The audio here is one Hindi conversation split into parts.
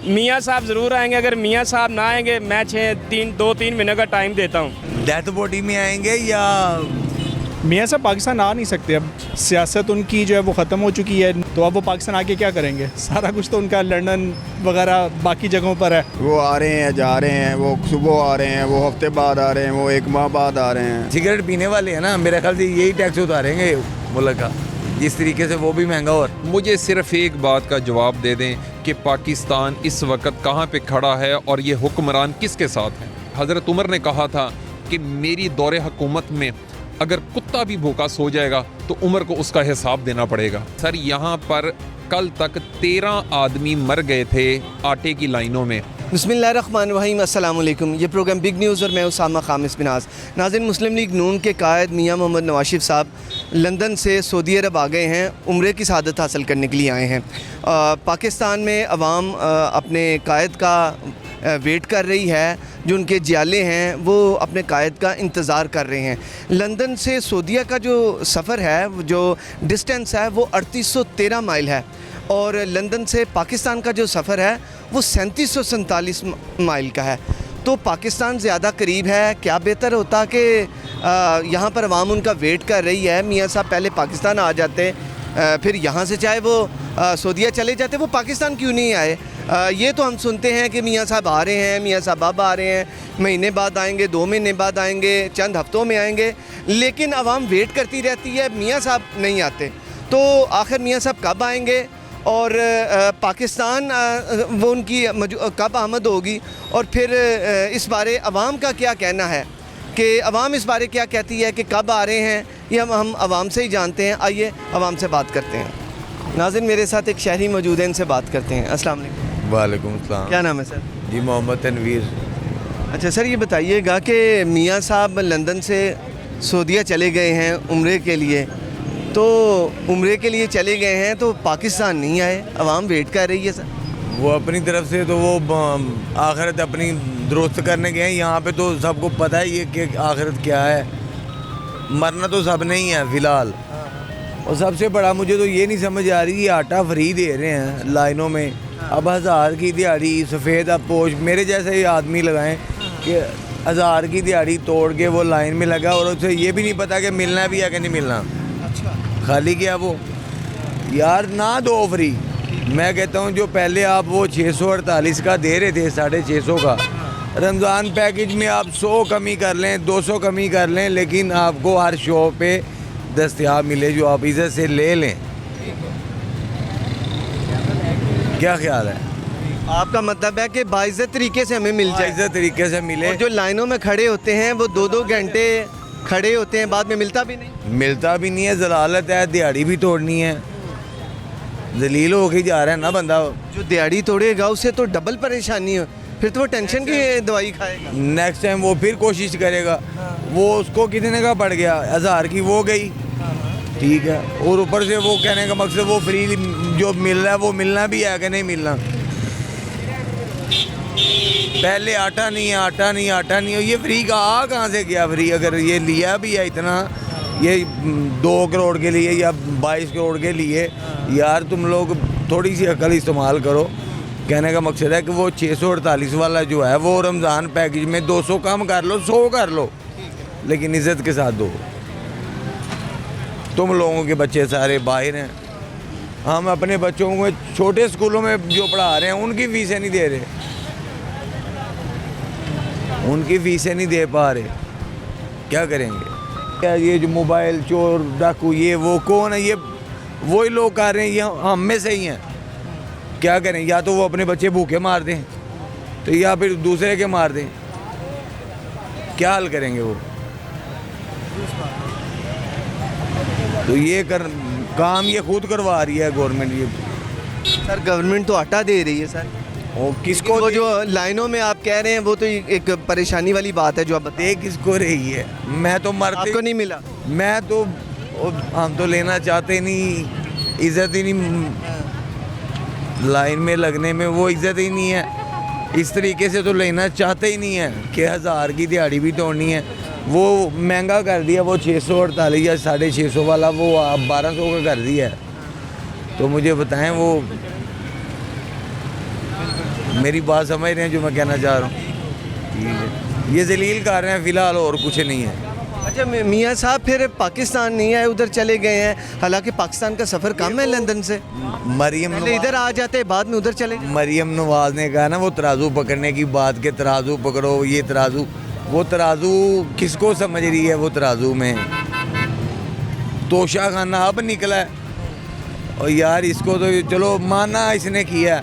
मियाँ साहब ज़रूर आएंगे, अगर मियाँ साहब ना आएंगे मैं 2-3 महीने का टाइम देता हूँ। डेथ बॉडी में आएंगे या मियाँ साहब पाकिस्तान आ नहीं सकते, अब सियासत उनकी जो है वो ख़त्म हो चुकी है, तो अब वो पाकिस्तान आके क्या करेंगे? सारा कुछ तो उनका लंदन वगैरह बाकी जगहों पर है। वो आ रहे हैं, जा रहे हैं, वो सुबह आ रहे हैं, वो हफ्ते बाद आ रहे हैं, वो 1 माह बाद आ रहे हैं। सिगरेट पीने वाले हैं ना, मेरे ख्याल से यही टैक्स उतारेंगे मुल्क का, जिस तरीके से वो भी महंगा हो रहा है। मुझे सिर्फ एक बात का जवाब दे दें कि पाकिस्तान इस वक्त कहाँ पे खड़ा है और ये हुक्मरान किसके साथ हैं। हज़रत उमर ने कहा था कि मेरी दौरे हुकूमत में अगर कुत्ता भी भूखा सो जाएगा तो उमर को उसका हिसाब देना पड़ेगा। सर यहाँ पर कल तक 13 आदमी मर गए थे आटे की लाइनों में। बिस्मिल्लाहिर्रहमानिर्रहीम, अस्सलाम वालेकुम। ये प्रोग्राम बिग न्यूज़ और मैं उसामा खामिस बिनाज। नाज़रीन, मुस्लिम लीग नून के कायद मियाँ मोहम्मद नवाज शरीफ साहब लंदन से सऊदी अरब आ गए हैं, उम्रे की सआदत हासिल करने के लिए आए हैं। पाकिस्तान में अवाम अपने कायद का वेट कर रही है, जो उनके जियाले हैं वो अपने कायद का इंतज़ार कर रहे हैं। लंदन से सऊदीया का जो सफ़र है, जो डिस्टेंस है वो 3813 माइल है, और लंदन से पाकिस्तान का जो सफ़र है वो 3747 माइल का है। तो पाकिस्तान ज़्यादा करीब है। क्या बेहतर होता कि यहाँ पर अवाम उनका वेट कर रही है, मियाँ साहब पहले पाकिस्तान आ जाते, फिर यहाँ से चाहे वो सऊदीया चले जाते, वो पाकिस्तान क्यों नहीं आए। ये तो हम सुनते हैं कि मियाँ साहब आ रहे हैं, मियाँ साहब अब आ रहे हैं, महीने बाद आएंगे, 2 महीने बाद आएंगे, चंद हफ्तों में आएंगे, लेकिन अवाम वेट करती रहती है, मियाँ साहब नहीं आते। तो आखिर मियाँ साहब कब आएंगे और पाकिस्तान वो उनकी कब आमद होगी, और फिर इस बारे अवाम का क्या कहना है कि अवाम इस बारे क्या कहती है कि कब आ रहे हैं, ये हम अवाम से ही जानते हैं। आइए अवाम से बात करते हैं। नाज़रीन, मेरे साथ एक शहरी मौजूद है, इनसे बात करते हैं। अस्सलाम वालेकुम। वालेकुम अस्सलाम। क्या नाम है सर? जी मोहम्मद तनवीर। अच्छा सर, ये बताइएगा कि मियाँ साहब लंदन से सऊदीया चले गए हैं उम्रे के लिए, तो उम्रे के लिए चले गए हैं तो पाकिस्तान नहीं आए, अवाम वेट कर रही है सर। वो अपनी तरफ से तो वो आखिरत अपनी दुरुस्त करने गए हैं। यहाँ पे तो सबको पता है ये कि आखिरत क्या है, मरना तो सब नहीं है फ़िलहाल। और सबसे बड़ा मुझे तो ये नहीं समझ आ रही कि आटा फ्री दे रहे हैं लाइनों में, अब 1000 की दिहाड़ी सफ़ेद अब पोश मेरे जैसे ही आदमी लगाएं कि 1000 की दिहाड़ी तोड़ के वो लाइन में लगा, और उसे ये भी नहीं पता कि मिलना भी है कि नहीं मिलना। अच्छा, खाली क्या वो यार ना दो फ्री। मैं कहता हूँ जो पहले आप वो 648 का दे रहे थे, 650 का, रमज़ान पैकेज में आप 100 कमी कर लें, 200 कमी कर लें, लेकिन आपको हर शो पे दस्तयाब मिले, जो आप इज्जत से ले लें। क्या ख्याल है आपका? मतलब है कि बाइज़्ज़त तरीके से हमें मिल जाए, इज्जत तरीके से मिले। और जो लाइनों में खड़े होते हैं वो 2-2 घंटे खड़े होते हैं, बाद में मिलता भी नहीं। मिलता भी नहीं है, जलालत है, दिहाड़ी भी तोड़नी है, जलील हो के जा रहा है ना बंदा। जो दिहाड़ी तोड़ेगा उसे तो डबल परेशानी हो, फिर तो वो टेंशन की दवाई खाएगा। नेक्स्ट टाइम वो फिर कोशिश करेगा। वो उसको कितने का पड़ गया, 1000 की वो गई, ठीक है, और ऊपर से वो कहने का मकसद वो फ्री जो मिल रहा है वो मिलना भी है कि नहीं मिलना। पहले आटा नहीं है, आटा नहीं, आटा नहीं, ये फ्री का आ कहाँ से गया फ्री? अगर ये लिया भी है इतना, ये 2 करोड़ के लिए या 22 करोड़ के लिए, यार तुम लोग थोड़ी सी अकल इस्तेमाल करो। कहने का मकसद है कि वो 648 वाला जो है वो रमज़ान पैकेज में 200 कम कर लो, 100 कर लो, लेकिन इज़्ज़त के साथ दो। तुम लोगों के बच्चे सारे बाहर हैं, हम अपने बच्चों को छोटे स्कूलों में जो पढ़ा रहे हैं उनकी फीसें नहीं दे रहे, उनकी फीसें नहीं दे पा रहे, क्या करेंगे? क्या ये जो मोबाइल चोर डाकू ये वो कौन है? ये वही लोग कर रहे हैं, ये हम में से ही हैं। क्या करें? या तो वो अपने बच्चे भूखे मार दें, तो या फिर दूसरे के मार दें, क्या हल करेंगे वो? तो ये काम ये खुद करवा रही है गवर्नमेंट। ये सर गवर्नमेंट तो आटा दे रही है सर, और किसको वो जो लाइनों में आप कह रहे हैं वो तो एक परेशानी वाली बात है जो आप दे किसको रही है? मैं तो मरते आपको नहीं मिला। मैं तो हम तो लेना चाहते नहीं, इज्जत ही नहीं, लाइन में लगने में वो इज्जत ही नहीं है। इस तरीके से तो लेना चाहते ही नहीं है कि 1000 की दिहाड़ी भी तोड़नी है। वो महंगा कर दिया, वो 648 या 650 वाला वो 1200 का कर दिया है। तो मुझे बताएं वो मेरी बात समझ रहे हैं जो मैं कहना चाह रहा हूँ? ठीक है, ये जलील कर रहे हैं फ़िलहाल, और कुछ नहीं है। अच्छा मियाँ साहब फिर पाकिस्तान नहीं आए, उधर चले गए हैं, हालांकि पाकिस्तान का सफ़र कम है लंदन से, मरियम पहले इधर आ जाते बाद में उधर चले गए। मरियम नवाज ने कहा ना वो तराजू पकड़ने की बात, के तराजू पकड़ो, ये तराजू, वो तराजू किसको समझ रही है? वो तराजू में तोशा खाना अब निकला है। और यार इसको तो चलो माना इसने किया,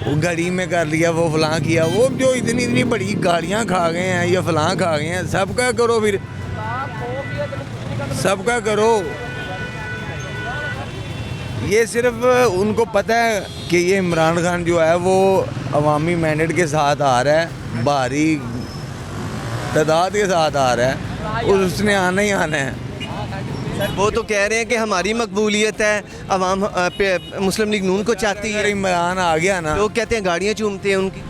वो घड़ी में कर लिया, वो फलां किया, वो जो इतनी इतनी बड़ी गाड़ियाँ खा गए हैं या फलां खा गए हैं, सबका करो फिर, सबका करो। ये सिर्फ उनको पता है कि ये इमरान खान जो है वो अवामी मैंडेट के साथ आ रहा है, भारी तादाद के साथ आ रहा है, और उसने आना ही आना है। सर वो तो कह रहे हैं कि हमारी मकबूलियत है, अवाम मुस्लिम लीग नून को चाहती अगर है। इमरान आ गया ना, लोग कहते हैं गाड़ियाँ चूमते हैं उनकी,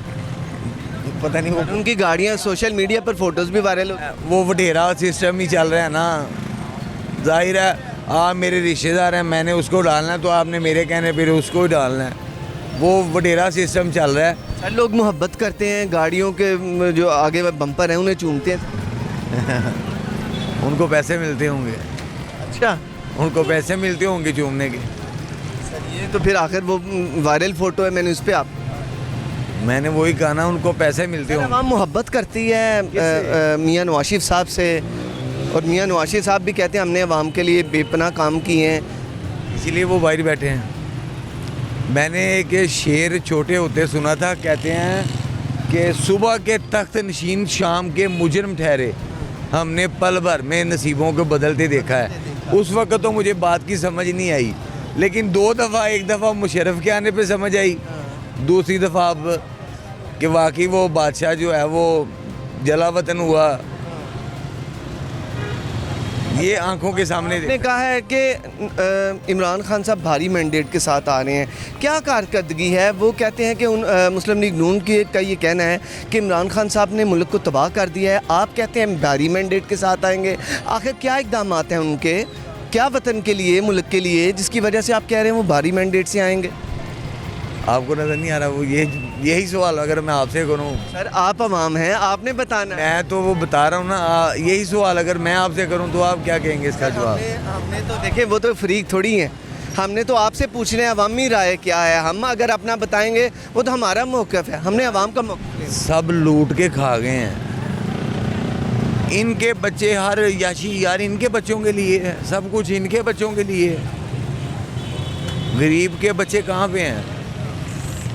पता नहीं उनकी गाड़ियाँ सोशल मीडिया पर फोटोज़ भी वायरल हो। वो वडेरा सिस्टम ही चल रहा है ना, जाहिर है आप मेरे रिश्तेदार हैं, मैंने उसको डालना है तो आपने मेरे कहने पर उसको ही डालना है, वो वडेरा सिस्टम चल रहा है। सर लोग मोहब्बत करते हैं, गाड़ियों के जो आगे बम्पर हैं उन्हें चूमते हैं। उनको पैसे मिलते होंगे, अच्छा उनको पैसे मिलते होंगे चूमने के। सर ये तो फिर आखिर वो वायरल फ़ोटो है, मैंने उस पर आप मैंने वही कहा ना, उनको पैसे मिलते होंगे। आवाम मोहब्बत करती है मियाँ नवाज शरीफ साहब से, और मियाँ नवाज शरीफ साहब भी कहते हैं हमने अवाम के लिए बेपनाह काम किए हैं, इसीलिए वो बाहर बैठे हैं। मैंने एक शेर छोटे होते सुना था, कहते हैं कि सुबह के तख्त नशीन शाम के मुजरम ठहरे, हमने पल भर में नसीबों को बदलते देखा है। उस वक्त तो मुझे बात की समझ नहीं आई, लेकिन दो दफ़ा, एक दफ़ा मुशर्रफ के आने पे समझ आई, दूसरी दफ़ा अब कि वाकई वो बादशाह जो है वो जला वतन हुआ, ये आंखों के सामने ने कहा है कि इमरान खान साहब भारी मैंडेट के साथ आ रहे हैं, क्या कारकर्दगी है? वो कहते हैं कि मुस्लिम लीग नून का ये कहना है कि इमरान खान साहब ने मुल्क को तबाह कर दिया है, आप कहते हैं भारी मैंडेट के साथ आएंगे। आखिर क्या इक़दाम हैं उनके, क्या वतन के लिए, मुल्क के लिए, जिसकी वजह से आप कह रहे हैं वो भारी मैंडेट से आएंगे? आपको नज़र नहीं आ रहा? वो यही सवाल अगर मैं आपसे करूं, सर आप अवाम हैं, आपने बताना है। मैं तो वो बता रहा हूँ ना, यही सवाल अगर मैं आपसे करूं तो आप क्या कहेंगे इसका जवाब? हमने तो देखें, वो तो फ्रीक थोड़ी हैं, हमने तो आपसे पूछना है अवामी राय क्या है। हम अगर अपना बताएंगे वो तो हमारा मौक़िफ़ है, हमने अवाम का मौक़िफ़। सब लूट के खा गए हैं, इनके बच्चे, हर याशी यार इनके बच्चों के लिए है, सब कुछ इनके बच्चों के लिए है। गरीब के बच्चे कहाँ पे हैं?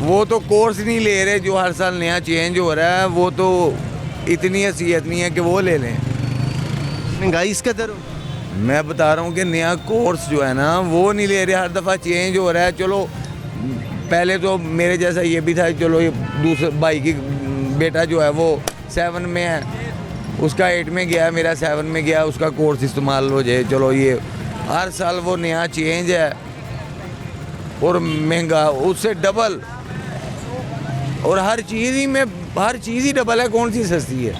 वो तो कोर्स नहीं ले रहे जो हर साल नया चेंज हो रहा है, वो तो इतनी हैसियत नहीं है कि वो ले लें। महंगाई इस कदर हो। मैं बता रहा हूँ कि नया कोर्स जो है ना वो नहीं ले रहे, हर दफ़ा चेंज हो रहा है। चलो पहले तो मेरे जैसा ये भी था, चलो ये दूसरे भाई की बेटा जो है वो 7 में है, उसका 8 में गया, मेरा 7 में गया, उसका कोर्स इस्तेमाल हो जाए। चलो ये हर साल वो नया चेंज है और महंगा उससे डबल, और हर चीज़ ही डबल है। कौन सी सस्ती है?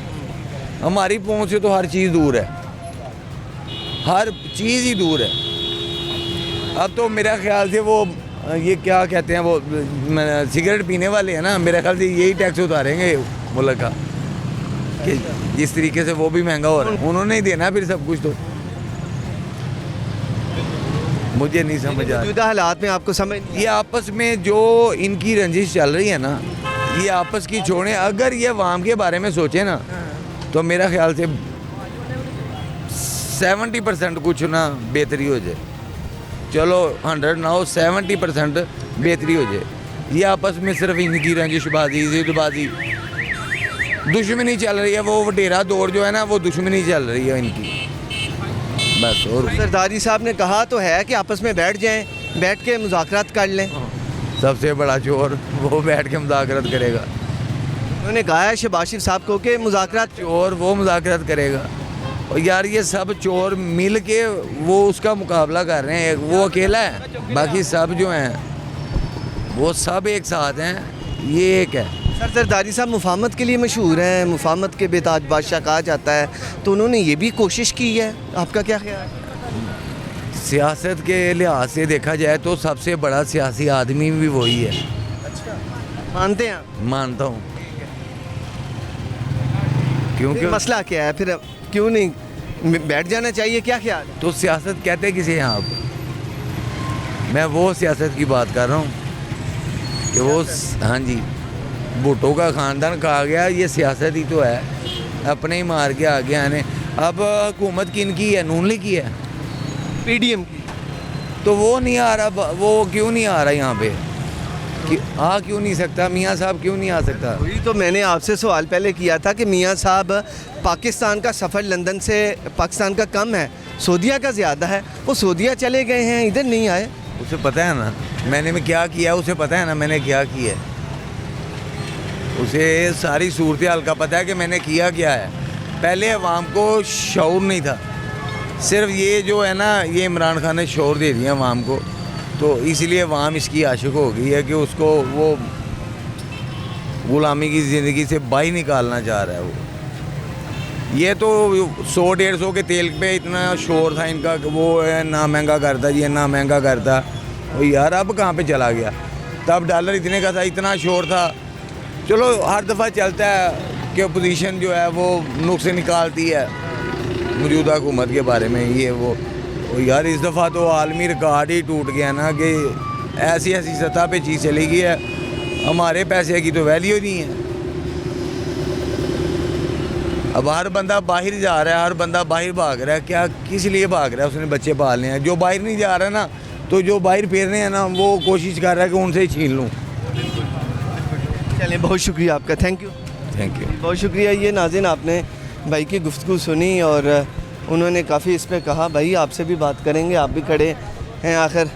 हमारी पहुंच से तो हर चीज़ दूर है, हर चीज़ ही दूर है। अब तो मेरा ख्याल से वो ये क्या कहते हैं, वो सिगरेट पीने वाले हैं ना, मेरे ख्याल से यही टैक्स उतारेंगे मुल्क का, कि जिस तरीके से वो भी महंगा हो रहा है, उन्होंने ही देना फिर सब कुछ। तो मुझे नहीं समझ आ रहा हालात में आपको समझ, ये आपस में जो इनकी रंजिश चल रही है ना, ये आपस की छोड़ें। अगर ये अवाम के बारे में सोचे ना तो मेरा ख्याल से 70% कुछ ना बेहतरी हो जाए। चलो 100 ना हो, 70% बेहतरी हो जाए। ये आपस में सिर्फ इनकी रंजिशबाजी, जिदबाजी, दुश्मनी चल रही है। वो वडेरा दौर जो है ना, वो दुश्मनी चल रही है इनकी बस। और सरदारी साहब ने कहा तो है कि आपस में बैठ जाएं, बैठ के मुज़ाकरात कर लें। सबसे बड़ा चोर वो बैठ के मुज़ाकरात करेगा। उन्होंने कहा है शहबाज शरीफ साहब को कि मुज़ाकरात, चोर वो मुज़ाकरात करेगा। और यार ये सब चोर मिल के वो उसका मुकाबला कर रहे हैं। वो अकेला है, बाकी सब जो हैं वो सब एक साथ हैं, ये एक है। सर सरदारी साहब मुफाहमत के लिए मशहूर हैं, मुफाहमत के बेताज बादशाह कहा जाता है, तो उन्होंने ये भी कोशिश की है। आपका क्या ख्याल है? सियासत के लिहाज से देखा जाए तो सबसे बड़ा सियासी आदमी भी वही है। मानते हैं आप? मानता हूँ। क्योंकि फिर मसला क्या है फिर? क्यों नहीं बैठ जाना चाहिए, क्या ख्याल है? तो सियासत कहते किसे हैं आप? मैं वो सियासत की बात कर रहा हूँ कि वो हाँ जी, भुट्टो का ख़ानदान कहा गया, ये सियासत ही तो है, अपने ही मार के आगे आने। अब हुकूमत किनकी है? नून लीग की है, पीडीएम की। तो वो नहीं आ रहा, वो क्यों नहीं आ रहा यहाँ पे? आ क्यों नहीं सकता? मियाँ साहब क्यों नहीं आ सकता? वही तो मैंने आपसे सवाल पहले किया था कि मियाँ साहब पाकिस्तान का सफ़र लंदन से पाकिस्तान का कम है, सऊदीया का ज़्यादा है, वो सऊदीया चले गए हैं, इधर नहीं आए। उसे पता है ना मैंने क्या किया, उसे पता है ना मैंने क्या किया है, उसे सारी सूरत हाल का पता है कि मैंने किया क्या है। पहले अवाम को शऊर नहीं था, सिर्फ ये जो है ना, ये इमरान खान ने शऊर दे दिया अवाम को, तो इसलिए अवाम इसकी आशिक हो गई है कि उसको वो गुलामी की ज़िंदगी से बाहर निकालना चाह रहा है। वो ये तो 100-150 के तेल पे इतना शोर था इनका कि वो है ना महंगा करता, ये ना महंगा करता। वो यार अब कहाँ पे चला गया? तब डॉलर इतने का था, इतना शोर था। चलो हर दफ़ा चलता है कि अपोजिशन जो है वो नुक्से निकालती है मौजूदा हुकूमत के बारे में, ये वो यार इस दफ़ा तो आलमी रिकॉर्ड ही टूट गया ना कि ऐसी ऐसी सतह पे चीज़ चली गई है, हमारे पैसे की तो वैल्यू नहीं है। अब हर बंदा बाहर जा रहा है, हर बंदा बाहर भाग रहा है, क्या किस लिए भाग रहा है? उसने बच्चे पालने हैं। जो बाहर नहीं जा रहा ना, तो जो बाहर फिर रहे हैं ना, वो कोशिश कर रहा है कि उनसे ही छीन लूँ। चलें, बहुत शुक्रिया आपका, थैंक यू। Thank you. बहुत शुक्रिया। ये नाज़रीन आपने भाई की गुफ्तगू सुनी और उन्होंने काफ़ी इस पर कहा। भाई आपसे भी बात करेंगे, आप भी खड़े हैं आखिर।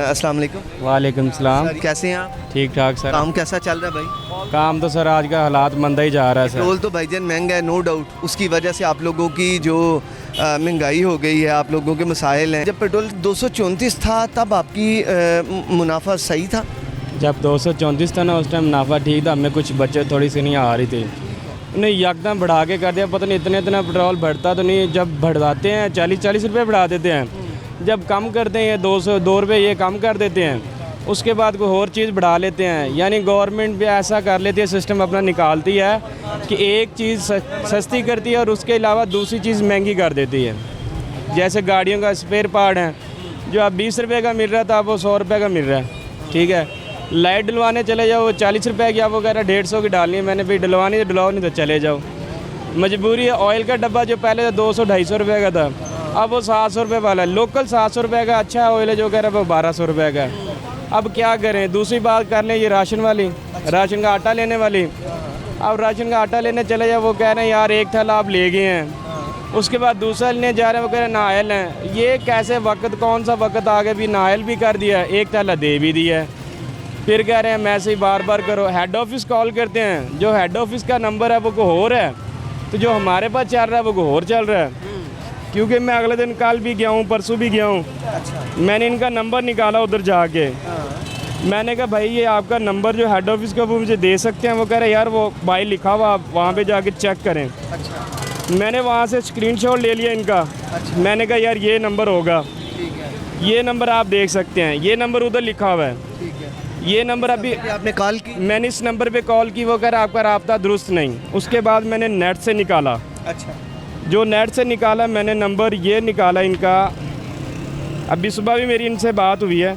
अस्सलाम वालेकुम। वालेकुम सलाम। सर कैसे हैं आप? ठीक ठाक सर। काम कैसा चल रहा है भाई? काम तो सर आज का हालात मंदा ही जा रहा है सर। पेट्रोल तो भाईजान महंगा है, नो डाउट, उसकी वजह से आप लोगों की जो महंगाई हो गई है, आप लोगों के मसाइल हैं। जब पेट्रोल 234 था तब आपकी मुनाफा सही था? जब 234 था ना, उस टाइम मुनाफा ठीक था, हमें कुछ बचत थोड़ी सी नहीं आ रही थी। उन्हें यकदम बढ़ा के कर दिया, पता नहीं इतना पेट्रोल बढ़ता तो नहीं। जब बढ़ाते हैं 40-40 रुपये बढ़ा देते हैं, जब कम करते हैं 2 रुपये ये कम कर देते हैं, उसके बाद कोई और चीज़ बढ़ा लेते हैं। यानी गवर्नमेंट भी ऐसा कर लेती है, सिस्टम अपना निकालती है कि एक चीज़ सस्ती करती है और उसके अलावा दूसरी चीज़ महंगी कर देती है। जैसे गाड़ियों का स्पेयर पार्ट है, जो अब 20 रुपये का मिल रहा था, अब वो 100 रुपये का मिल रहा है। ठीक है, लाइट डलवाने चले जाओ 40 रुपये की, आप वो कह रहा 150 की डालनी है। मैंने भी डलवानी है, डलवाओ नहीं तो चले जाओ, मजबूरी है। ऑयल का डब्बा जो पहले 200-250 रुपये का था, अब वो 700 रुपये वाला है। लोकल 700 रुपये का अच्छा ऑयल है, जो कह रहा है वो 1200 रुपये का है। अब क्या करें? दूसरी बात कर लें, ये राशन वाली, राशन का आटा लेने वाली। अब राशन का आटा लेने चले जाओ, वो कह रहे हैं यार एक थैला आप ले गए हैं। उसके बाद दूसरा लेने जा रहे हैं, वो कह रहे हैं नायल हैं। ये कैसे वक्त, कौन सा वक्त आ गया भी नायल भी कर दिया, एक थैला दे भी दिया है। फिर कह रहे हैं मैसे ही बार बार करो। हेड ऑफिस कॉल करते हैं, जो हेड ऑफिस का नंबर है वो कोई और है, तो जो हमारे पास चल रहा है वो कोई और चल रहा है। क्योंकि मैं अगले दिन कल भी गया हूँ, परसों भी गया हूँ। मैंने इनका नंबर निकाला उधर जाके, मैंने कहा भाई ये आपका नंबर जो हेड ऑफिस का वो मुझे दे सकते हैं? वो कह रहे यार वो भाई लिखा हुआ, आप वहाँ पे जाके चेक करें। मैंने वहाँ से स्क्रीनशॉट ले लिया इनका। मैंने कहा यार ये नंबर होगा, ये नंबर आप देख सकते हैं, ये नंबर उधर लिखा हुआ है, ये नंबर अभी आपने कॉल की? मैंने इस नंबर पे कॉल की, वो कह रहा आपका राब्ता दुरुस्त नहीं। उसके बाद मैंने नेट से निकाला। अच्छा, जो नेट से निकाला मैंने नंबर ये निकाला इनका। अभी सुबह भी मेरी इनसे बात हुई है,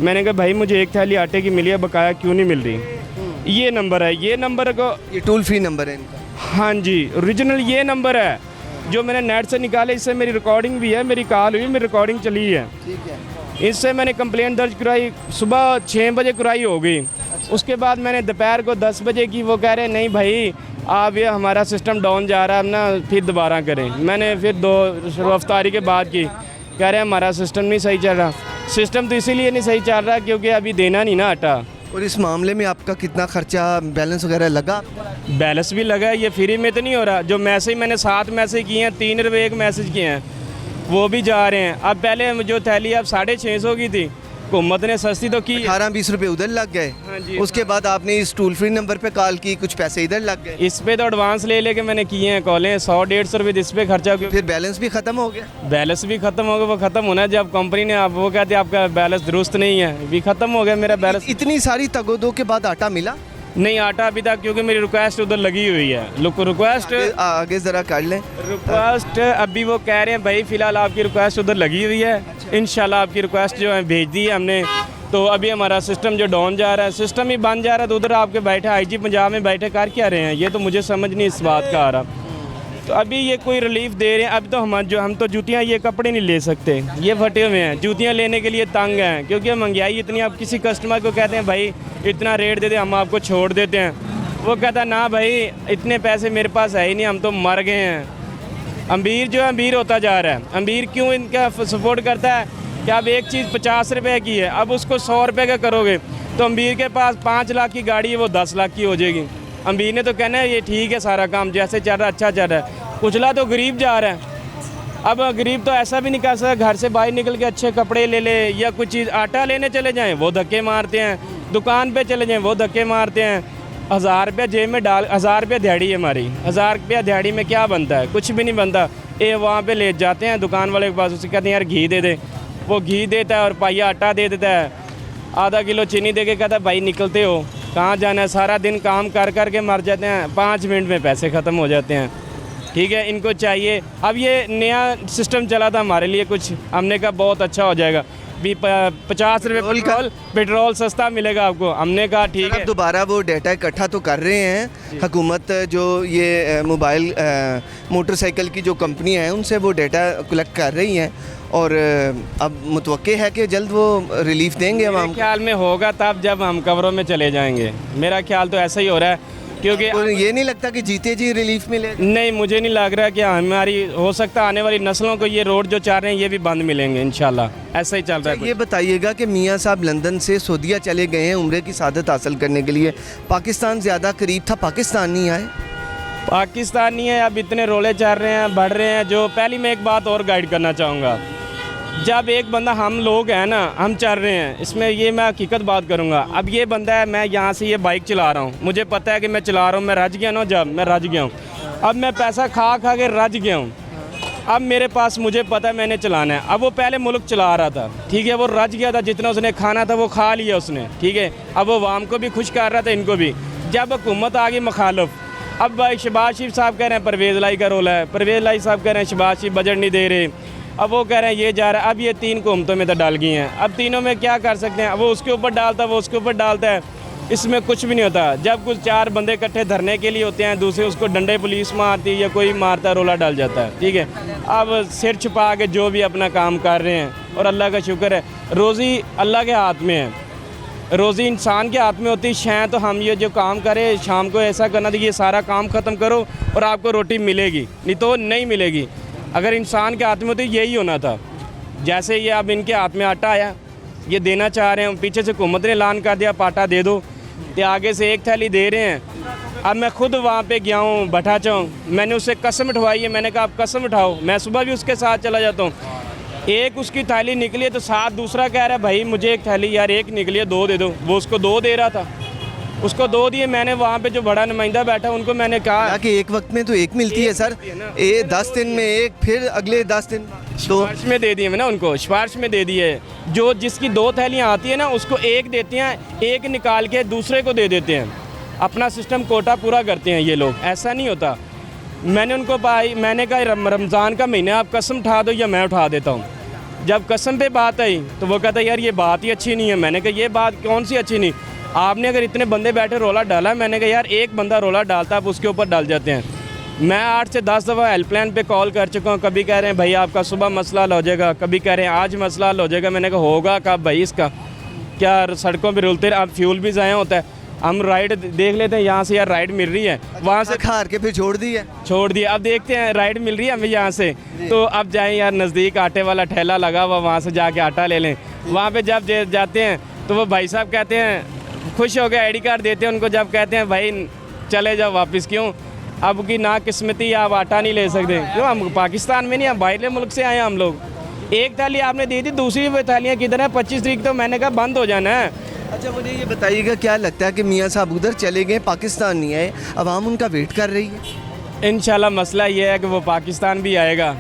मैंने कहा भाई मुझे एक थैली आटे की मिली है, बकाया क्यों नहीं मिल रही? ये नंबर है, ये नंबर को, ये टोल फ्री नंबर है इनका? हाँ जी, ओरिजिनल ये नंबर है जो मैंने नेट से निकाला। इससे मेरी रिकॉर्डिंग भी है, मेरी कॉल हुई, मेरी रिकॉर्डिंग चली है। ठीक है। इससे मैंने कंप्लेंट दर्ज कराई, सुबह 6 बजे कराई हो गई। उसके बाद मैंने दोपहर को 10 बजे की, वो कह रहे नहीं भाई आप ये हमारा सिस्टम डाउन जा रहा है, अब ना फिर दोबारा करें। मैंने फिर 2 रफ्तारी के बाद की, कह रहे हैं हमारा सिस्टम नहीं सही चल रहा। सिस्टम तो इसीलिए नहीं सही चल रहा क्योंकि अभी देना नहीं ना आटा। और इस मामले में आपका कितना खर्चा, बैलेंस वगैरह लगा? बैलेंस भी लगा है, ये फ्री में तो नहीं हो रहा। जो मैसेज मैंने 7 मैसेज किए हैं, 3 रुपये एक मैसेज किए हैं, वो भी जा रहे हैं। अब पहले जो थैली अब 650 की थी, हुकूमत ने सस्ती तो की, 18-20 रुपये उधर लग गए। हाँ जी, उसके बाद आपने इस टोल फ्री नंबर पे कॉल की, कुछ पैसे इधर लग गए। इस पे तो एडवांस ले लेके मैंने किए हैं कॉलें, 100-150 रुपये इस पे खर्चा। फिर बैलेंस भी ख़त्म हो गया? बैलेंस भी ख़त्म हो गया। वो ख़त्म होना है जब कंपनी ने आप वो कहते हैं आपका बैलेंस दुरुस्त नहीं है, भी ख़त्म हो गया मेरा बैलेंस। इतनी सारी तगोदों के बाद आटा मिला? नहीं आटा अभी तक, क्योंकि मेरी रिक्वेस्ट उधर लगी हुई है। रिक्वेस्ट आगे ज़रा कर लें। रिक्वेस्ट अभी वो कह रहे हैं भाई फ़िलहाल आपकी रिक्वेस्ट उधर लगी हुई है, इंशाल्लाह आपकी रिक्वेस्ट जो है भेज दी है हमने। तो अभी हमारा सिस्टम जो डाउन जा रहा है, सिस्टम ही बन जा रहा है, तो उधर आपके बैठे IG पंजाब में बैठे कर क्या रहे हैं, ये तो मुझे समझ नहीं इस बात का आ रहा। तो अभी ये कोई रिलीफ दे रहे हैं। अभी तो हम तो जूतियाँ, ये कपड़े नहीं ले सकते, ये फटे हुए हैं, जूतियाँ लेने के लिए तंग हैं, क्योंकि महंगाई इतनी। आप किसी कस्टमर को कहते हैं भाई इतना रेट दे दे, हम आपको छोड़ देते हैं, वो कहता है ना भाई इतने पैसे मेरे पास है ही नहीं, हम तो मर गए हैं। अमीर जो है अमीर होता जा रहा है। अमीर क्यों इनका सपोर्ट करता है कि अब एक चीज़ 50 रुपये की है, अब उसको 100 रुपये का करोगे तो अमीर के पास 5 लाख की गाड़ी है, वो 10 लाख की हो जाएगी। अमीर ने तो कहना है ये ठीक है, सारा काम जैसे चल रहा है अच्छा चल रहा है। कुचला तो गरीब जा रहा है। अब गरीब तो ऐसा भी नहीं कर सकता घर से बाहर निकल के अच्छे कपड़े ले ले, या कुछ चीज़ आटा लेने चले जाएं वो धक्के मारते हैं, दुकान पे चले जाएं वो धक्के मारते हैं। 1000 रुपया जेब में डाल, 1000 रुपया दिहाड़ी है हमारी, 1000 रुपया दिहाड़ी में क्या बनता है, कुछ भी नहीं बनता। ये वहाँ पे ले जाते हैं दुकान वाले के पास, उससे कहते हैं यार घी दे दे, वो घी देता है और पाइया आटा दे देता है, आधा किलो चीनी दे के कहता है भाई निकलते हो, कहाँ जाना है, सारा दिन काम कर कर के मर जाते हैं, 5 मिनट में पैसे ख़त्म हो जाते हैं। ठीक है, इनको चाहिए। अब ये नया सिस्टम चला था हमारे लिए, कुछ हमने कहा बहुत अच्छा हो जाएगा, भी 50 रुपये पेट्रोल सस्ता मिलेगा आपको, हमने कहा ठीक है। दोबारा वो डाटा इकट्ठा तो कर रहे हैं हुकूमत, जो ये मोबाइल मोटरसाइकिल की जो कंपनी है उनसे वो डाटा कलेक्ट कर रही हैं, और अब मुतवक्के है कि जल्द वो रिलीफ देंगे। मेरे ख्याल में होगा तब जब हम कब्रों में चले जाएंगे, मेरा ख्याल तो ऐसा ही हो रहा है, क्योंकि ये नहीं लगता कि जीते जी रिलीफ मिलेगा। नहीं, मुझे नहीं लग रहा कि हमारी, हो सकता आने वाली नस्लों को ये रोड जो चाह रहे हैं ये भी बंद मिलेंगे इंशाल्लाह, ऐसा ही चल रहा है। ये बताइएगा कि मियाँ साहब लंदन से सऊदीया चले गए हैं उम्रे की सादत हासिल करने के लिए, पाकिस्तान ज़्यादा करीब था, पाकिस्तान नहीं आए। पाकिस्तान नहीं है, अब इतने रोले चल रहे हैं, बढ़ रहे हैं। जो पहली मैं एक बात और गाइड करना चाहूँगा, जब एक बंदा, हम लोग हैं ना, हम चल रहे हैं, इसमें ये मैं हकीकत बात करूँगा। अब ये बंदा है, मैं यहाँ से ये बाइक चला रहा हूँ, मुझे पता है कि मैं चला रहा हूँ, मैं रज गया ना, जब मैं रज गया हूँ, अब मैं पैसा खा खा के रज गया हूँ। अब मेरे पास, मुझे पता है मैंने चलाना है। अब वो पहले मुल्क चला रहा था, ठीक है, वो रज गया था, जितना उसने खाना था वो खा लिया उसने, ठीक है। अब वो वाम को भी खुश कर रहा था, इनको भी। जब हुकूमत आ गई मुखालफ, अब भाई शहबाज शरीफ साहब कह रहे हैं परवेज़ लाई का रोला है, परवेज़ लाई साहब कह रहे हैं शहबाज शरीफ बजट नहीं दे रहे, अब वो कह रहे हैं ये जा रहा है। अब ये 3 हुकूमतों में तो डाल गई हैं, अब तीनों में क्या कर सकते हैं, वो उसके ऊपर डालता है, वो उसके ऊपर डालता है, इसमें कुछ भी नहीं होता। जब कुछ 4 बंदे इकट्ठे धरने के लिए होते हैं, दूसरे उसको डंडे पुलिस मारती है या कोई मारता है, रोला डाल जाता है, ठीक है। अब सिर छुपा के जो भी अपना काम कर रहे हैं, और अल्लाह का शुक्र है, रोज़ी अल्लाह के हाथ में है, रोज़ी इंसान के हाथ में होती है। शायद तो हम ये जो काम करें, शाम को ऐसा करना था कि ये सारा काम ख़त्म करो और आपको रोटी मिलेगी, नहीं तो नहीं मिलेगी। अगर इंसान के हाथ में होती यही होना था। जैसे ये अब इनके हाथ में आटा आया, ये देना चाह रहे हैं, पीछे से हुकूमत ने ऐलान कर दिया आटा दे दो, ये आगे से एक थैली दे रहे हैं। अब मैं खुद वहाँ पे गया हूँ भट्टा चौक, मैंने उससे कसम उठवाई है, मैंने कहा आप कसम उठाओ, मैं सुबह भी उसके साथ चला जाता हूँ। एक उसकी थैली निकली है तो साथ दूसरा कह रहा है भाई मुझे एक थैली, यार एक निकली है 2 दे दो, वो उसको 2 दे रहा था, उसको 2 दिए। मैंने वहाँ पे जो बड़ा नुमाइंदा बैठा उनको मैंने कहा कि एक वक्त में तो एक मिलती है सर, 10 दिन में एक, फिर अगले 10 दिन सिफारिश में दे दिए ना उनको, सिफारिश में दे दिए। जो जिसकी 2 थैलियाँ आती है ना उसको एक देते हैं, एक निकाल के दूसरे को दे देते हैं, अपना सिस्टम कोटा पूरा करते हैं ये लोग, ऐसा नहीं होता। मैंने उनको मैंने कहा रमज़ान का महीना आप कसम उठा दो या मैं उठा देता हूँ। जब कसम पे बात आई तो वो कहता यार ये बात ही अच्छी नहीं है। मैंने कहा ये बात कौन सी अच्छी नहीं, आपने अगर इतने बंदे बैठे रोला डाला, मैंने कहा यार एक बंदा रोला डालता आप उसके ऊपर डाल जाते हैं। मैं 8 से 10 दफ़ा हेल्पलाइन पे कॉल कर चुका हूँ, कभी कह रहे हैं भाई आपका सुबह मसला हल हो जाएगा, कभी कह रहे हैं आज मसला हल हो जाएगा। मैंने कहा होगा कब भाई इसका, क्या सड़कों पर रुलते अब फ्यूल भी ज़ाया होता है। हम राइड देख लेते हैं, यहाँ से यार राइड मिल रही है, वहाँ से खार के फिर छोड़ दी अब देखते हैं राइड मिल रही है हमें यहाँ से, तो अब जाएं यार नज़दीक आटे वाला ठेला लगा हुआ, वहाँ से जाके आटा ले लें। वहाँ पे जब जाते हैं तो वो भाई साहब कहते हैं खुश हो गए, ID कार्ड देते हैं उनको, जब कहते हैं भाई चले जाओ वापस, क्यों अब की ना किस्मती आप आटा नहीं ले सकते, क्यों हम पाकिस्तान में नहीं, हम बाहर मुल्क से आए हैं हम लोग। एक थैली आपने दे दी, दूसरी थैलियाँ किधर है? 25 तारीख तो मैंने कहा बंद हो जाना है। अच्छा मुझे ये बताइएगा, क्या लगता है कि मियाँ साहब उधर चले गए, पाकिस्तान नहीं आए, आवाम उनका वेट कर रही है? इंशाल्लाह मसला ये है कि वो पाकिस्तान भी आएगा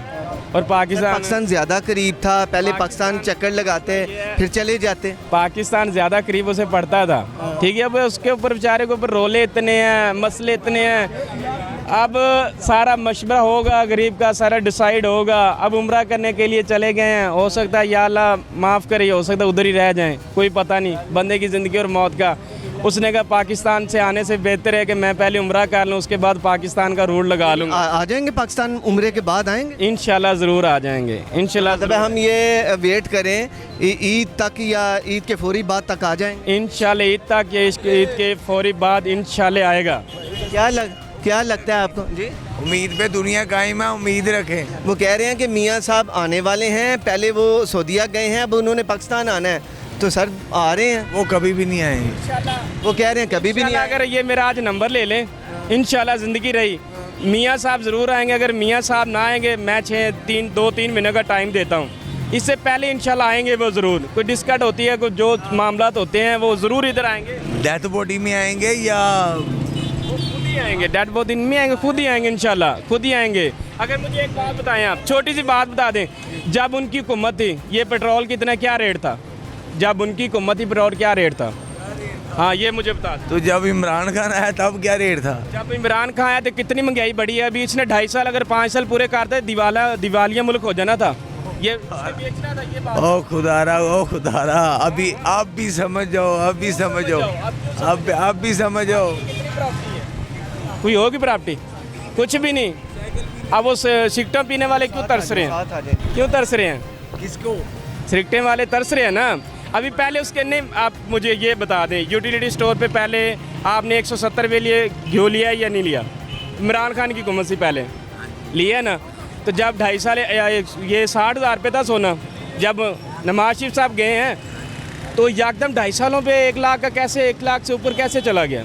और पाकिस्तान ज़्यादा करीब था, पहले पाकिस्तान चक्कर लगाते फिर चले जाते। पाकिस्तान ज़्यादा करीब उसे पड़ता था, ठीक है। अब उसके ऊपर बेचारे के ऊपर रोले इतने हैं, मसले इतने हैं। अब सारा मशवरा होगा, गरीब का सारा डिसाइड होगा। अब उम्रा करने के लिए चले गए हैं, हो सकता है या अल्लाह माफ़ करे, हो सकता है उधर ही रह जाएं, कोई पता नहीं बंदे की ज़िंदगी और मौत का। उसने कहा पाकिस्तान से आने से बेहतर है कि मैं पहले उम्रा कर लूँ, उसके बाद पाकिस्तान का रूल लगा लूँगा। आ जाएंगे पाकिस्तान उम्रे के बाद आएंगे इंशाल्लाह ज़रूर आ जाएंगे, इंशाल्लाह। मतलब हम ये वेट करें ईद तक या ईद के फौरी बाद तक आ जाएंगे? इंशाल्लाह ईद तक या ईद के फौरी बाद इंशाल्लाह आएगा। क्या लगता है आपको जी? उम्मीद पे दुनिया कायम है, उम्मीद रखें। वो कह रहे हैं कि मियाँ साहब आने वाले हैं, पहले वो सऊदीया गए हैं, अब उन्होंने पाकिस्तान आना है, तो सर आ रहे हैं? वो कभी भी नहीं आएंगे, वो कह रहे हैं कभी भी नहीं इंशाल्लाह। अगर ये मेरा आज नंबर ले लें, इंशाल्लाह ज़िंदगी रही, मियाँ साहब ज़रूर आएंगे। अगर मियाँ साहब ना आएंगे, मैं 2-3 महीने का टाइम देता हूँ, इससे पहले इंशाल्लाह आएंगे वो ज़रूर। कोई डिस्कट होती है, कोई जो मामला होते हैं वो ज़रूर इधर आएंगे। डेथ बॉडी में आएंगे या खुद ही आएंगे, डेड बॉडी में आएंगे, खुद ही आएंगे इंशाल्लाह, खुद ही आएंगे। अगर मुझे एक बात बताएं आप, छोटी सी बात बता दें, जब उनकी हुकूमत थी ये पेट्रोल कितना क्या रेट था? जब उनकी हुकूमत थी पेट्रोल क्या रेट था? हाँ ये मुझे बता दें। तो जब इमरान खान आया तब क्या रेट था? जब इमरान खान आया तो कितनी महंगाई बढ़ी है। अभी इसने 2.5 साल, अगर 5 साल पूरे करते दिवालिया मुल्क हो जाना था। ये बेचना था, ये बात। ओ खुदारा, अभी आप भी समझ जाओ, अब भी समझो, अब भी समझो। कोई होगी प्रॉपर्टी? कुछ भी नहीं। अब वो सिगरेट पीने वाले क्यों तरस रहे हैं? क्यों तरस रहे हैं? किसको? सिगरेट वाले तरस रहे हैं ना। अभी पहले उसके नहीं, आप मुझे ये बता दें, यूटिलिटी स्टोर पे पहले आपने 170 रुपये लिए घी लिया या नहीं लिया? इमरान खान की हुकूमत से पहले लिया ना। तो जब 2.5 साल ये 60,000 रुपये था सोना, जब नवाज शरीफ साहब गए हैं तो एकदम 2.5 सालों पे 1 लाख का कैसे, 1 लाख से ऊपर कैसे चला गया?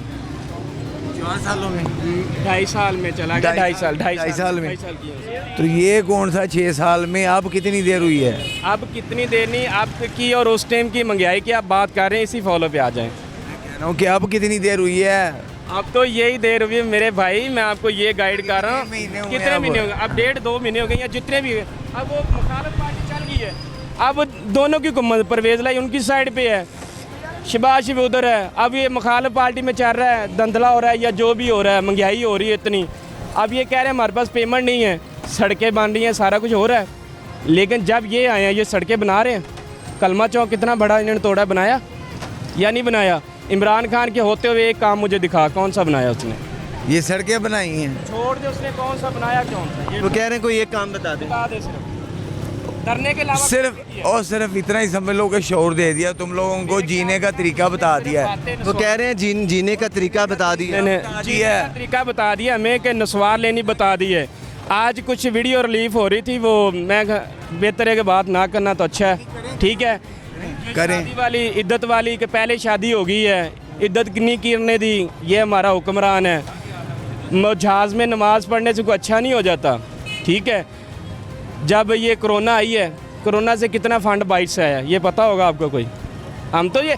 4 सालों में, 2.5 साल में चला गया। 2.5 साल में। 2.5 साल की। तो ये कौन सा 6 साल में? अब कितनी देर हुई है? अब कितनी देर नहीं, अब की और उस टाइम की महंगाई की आप बात कर रहे हैं, इसी फॉलो पे आ जाएं। कह रहा हूँ कि अब कितनी देर हुई है? अब तो यही देर हुई है मेरे भाई, मैं आपको ये गाइड कर रहा हूँ। कितने महीने हो गए? अब 1.5-2 महीने हो गए या जितने भी। अब वो मुखालिफ पार्टी चल गई है, अब दोनों की हुकूमत, परवेज़ लाई उनकी साइड पे है, शहबाज शरीफ उधर है। अब ये मुखालिफ पार्टी में चल रहा है, धंधला हो रहा है या जो भी हो रहा है, महंगाई हो रही है इतनी। अब ये कह रहे हैं हमारे पास पेमेंट नहीं है, सड़कें बन रही हैं, सारा कुछ हो रहा है। लेकिन जब ये आए हैं, ये सड़कें बना रहे हैं। कलमा चौक कितना बड़ा इन्होंने तोड़ा, बनाया या नहीं बनाया? इमरान खान के होते हुए एक काम मुझे दिखा, कौन सा बनाया उसने? ये सड़कें बनाई हैं। छोड़ दे, उसने कौन सा बनाया? कौन सा? वो कह रहे हैं कोई एक काम बता दें। बता दे सिर्फ, करने के अलावा सिर्फ इतना ही समझ लो कि शोर दे दिया, तुम लोगों को जीने का तरीका बता दिया है। वो कह रहे हैं जीने का तरीका बता दिया। जीने का तरीका बता दिया हमें, कि नस्वार लेनी बता दी है। आज कुछ वीडियो रिलीफ हो रही थी, वो मैं बेहतर है कि बात ना करना तो अच्छा है, ठीक है। करें शादी वाली, इद्दत वाली, कि पहले शादी हो गई है, इद्दत नहीं करने दी, ये हमारा हुक्मरान है। जहाज़ में नमाज़ पढ़ने से कोई अच्छा नहीं हो जाता, ठीक है। जब ये कोरोना आई है, कोरोना से कितना फंड बाइट से आया, ये पता होगा आपको कोई? हम तो ये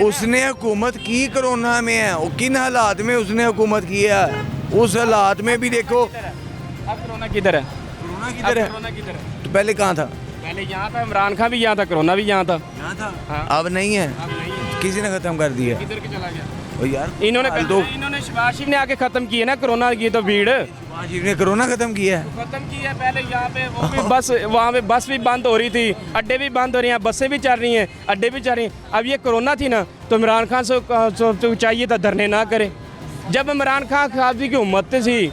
उसने हुकूमत की कोरोना में है, किन हालात में उसने हुकूमत की है, उस हालात में भी देखो। अब कोरोना किधर है? कोरोना किधर है? कोरोना किधर है? तो पहले कहाँ था? पहले यहाँ था, इमरान खान भी यहाँ था, कोरोना भी यहाँ था। यहाँ था। हाँ। अब नहीं है, अब नहीं है। किसी ने खत्म कर दिया। किधर के चला गया? ओ यार, इन्होंने तो शहबाज शरीफ ने आके खत्म किया ना कोरोना की तो भीड़ शरीफ ने कोरोना खत्म किया है। खत्म किया। पहले यहाँ पे वो भी बस, वहाँ पे बस भी बंद हो रही थी, अड्डे भी बंद हो रही हैं, बसें भी चल रही हैं, अड्डे भी चल रही हैं। अब ये कोरोना थी ना, तो इमरान खान से चाहिए था धरने ना करे। जब इमरान खान साहब की उम्मत थी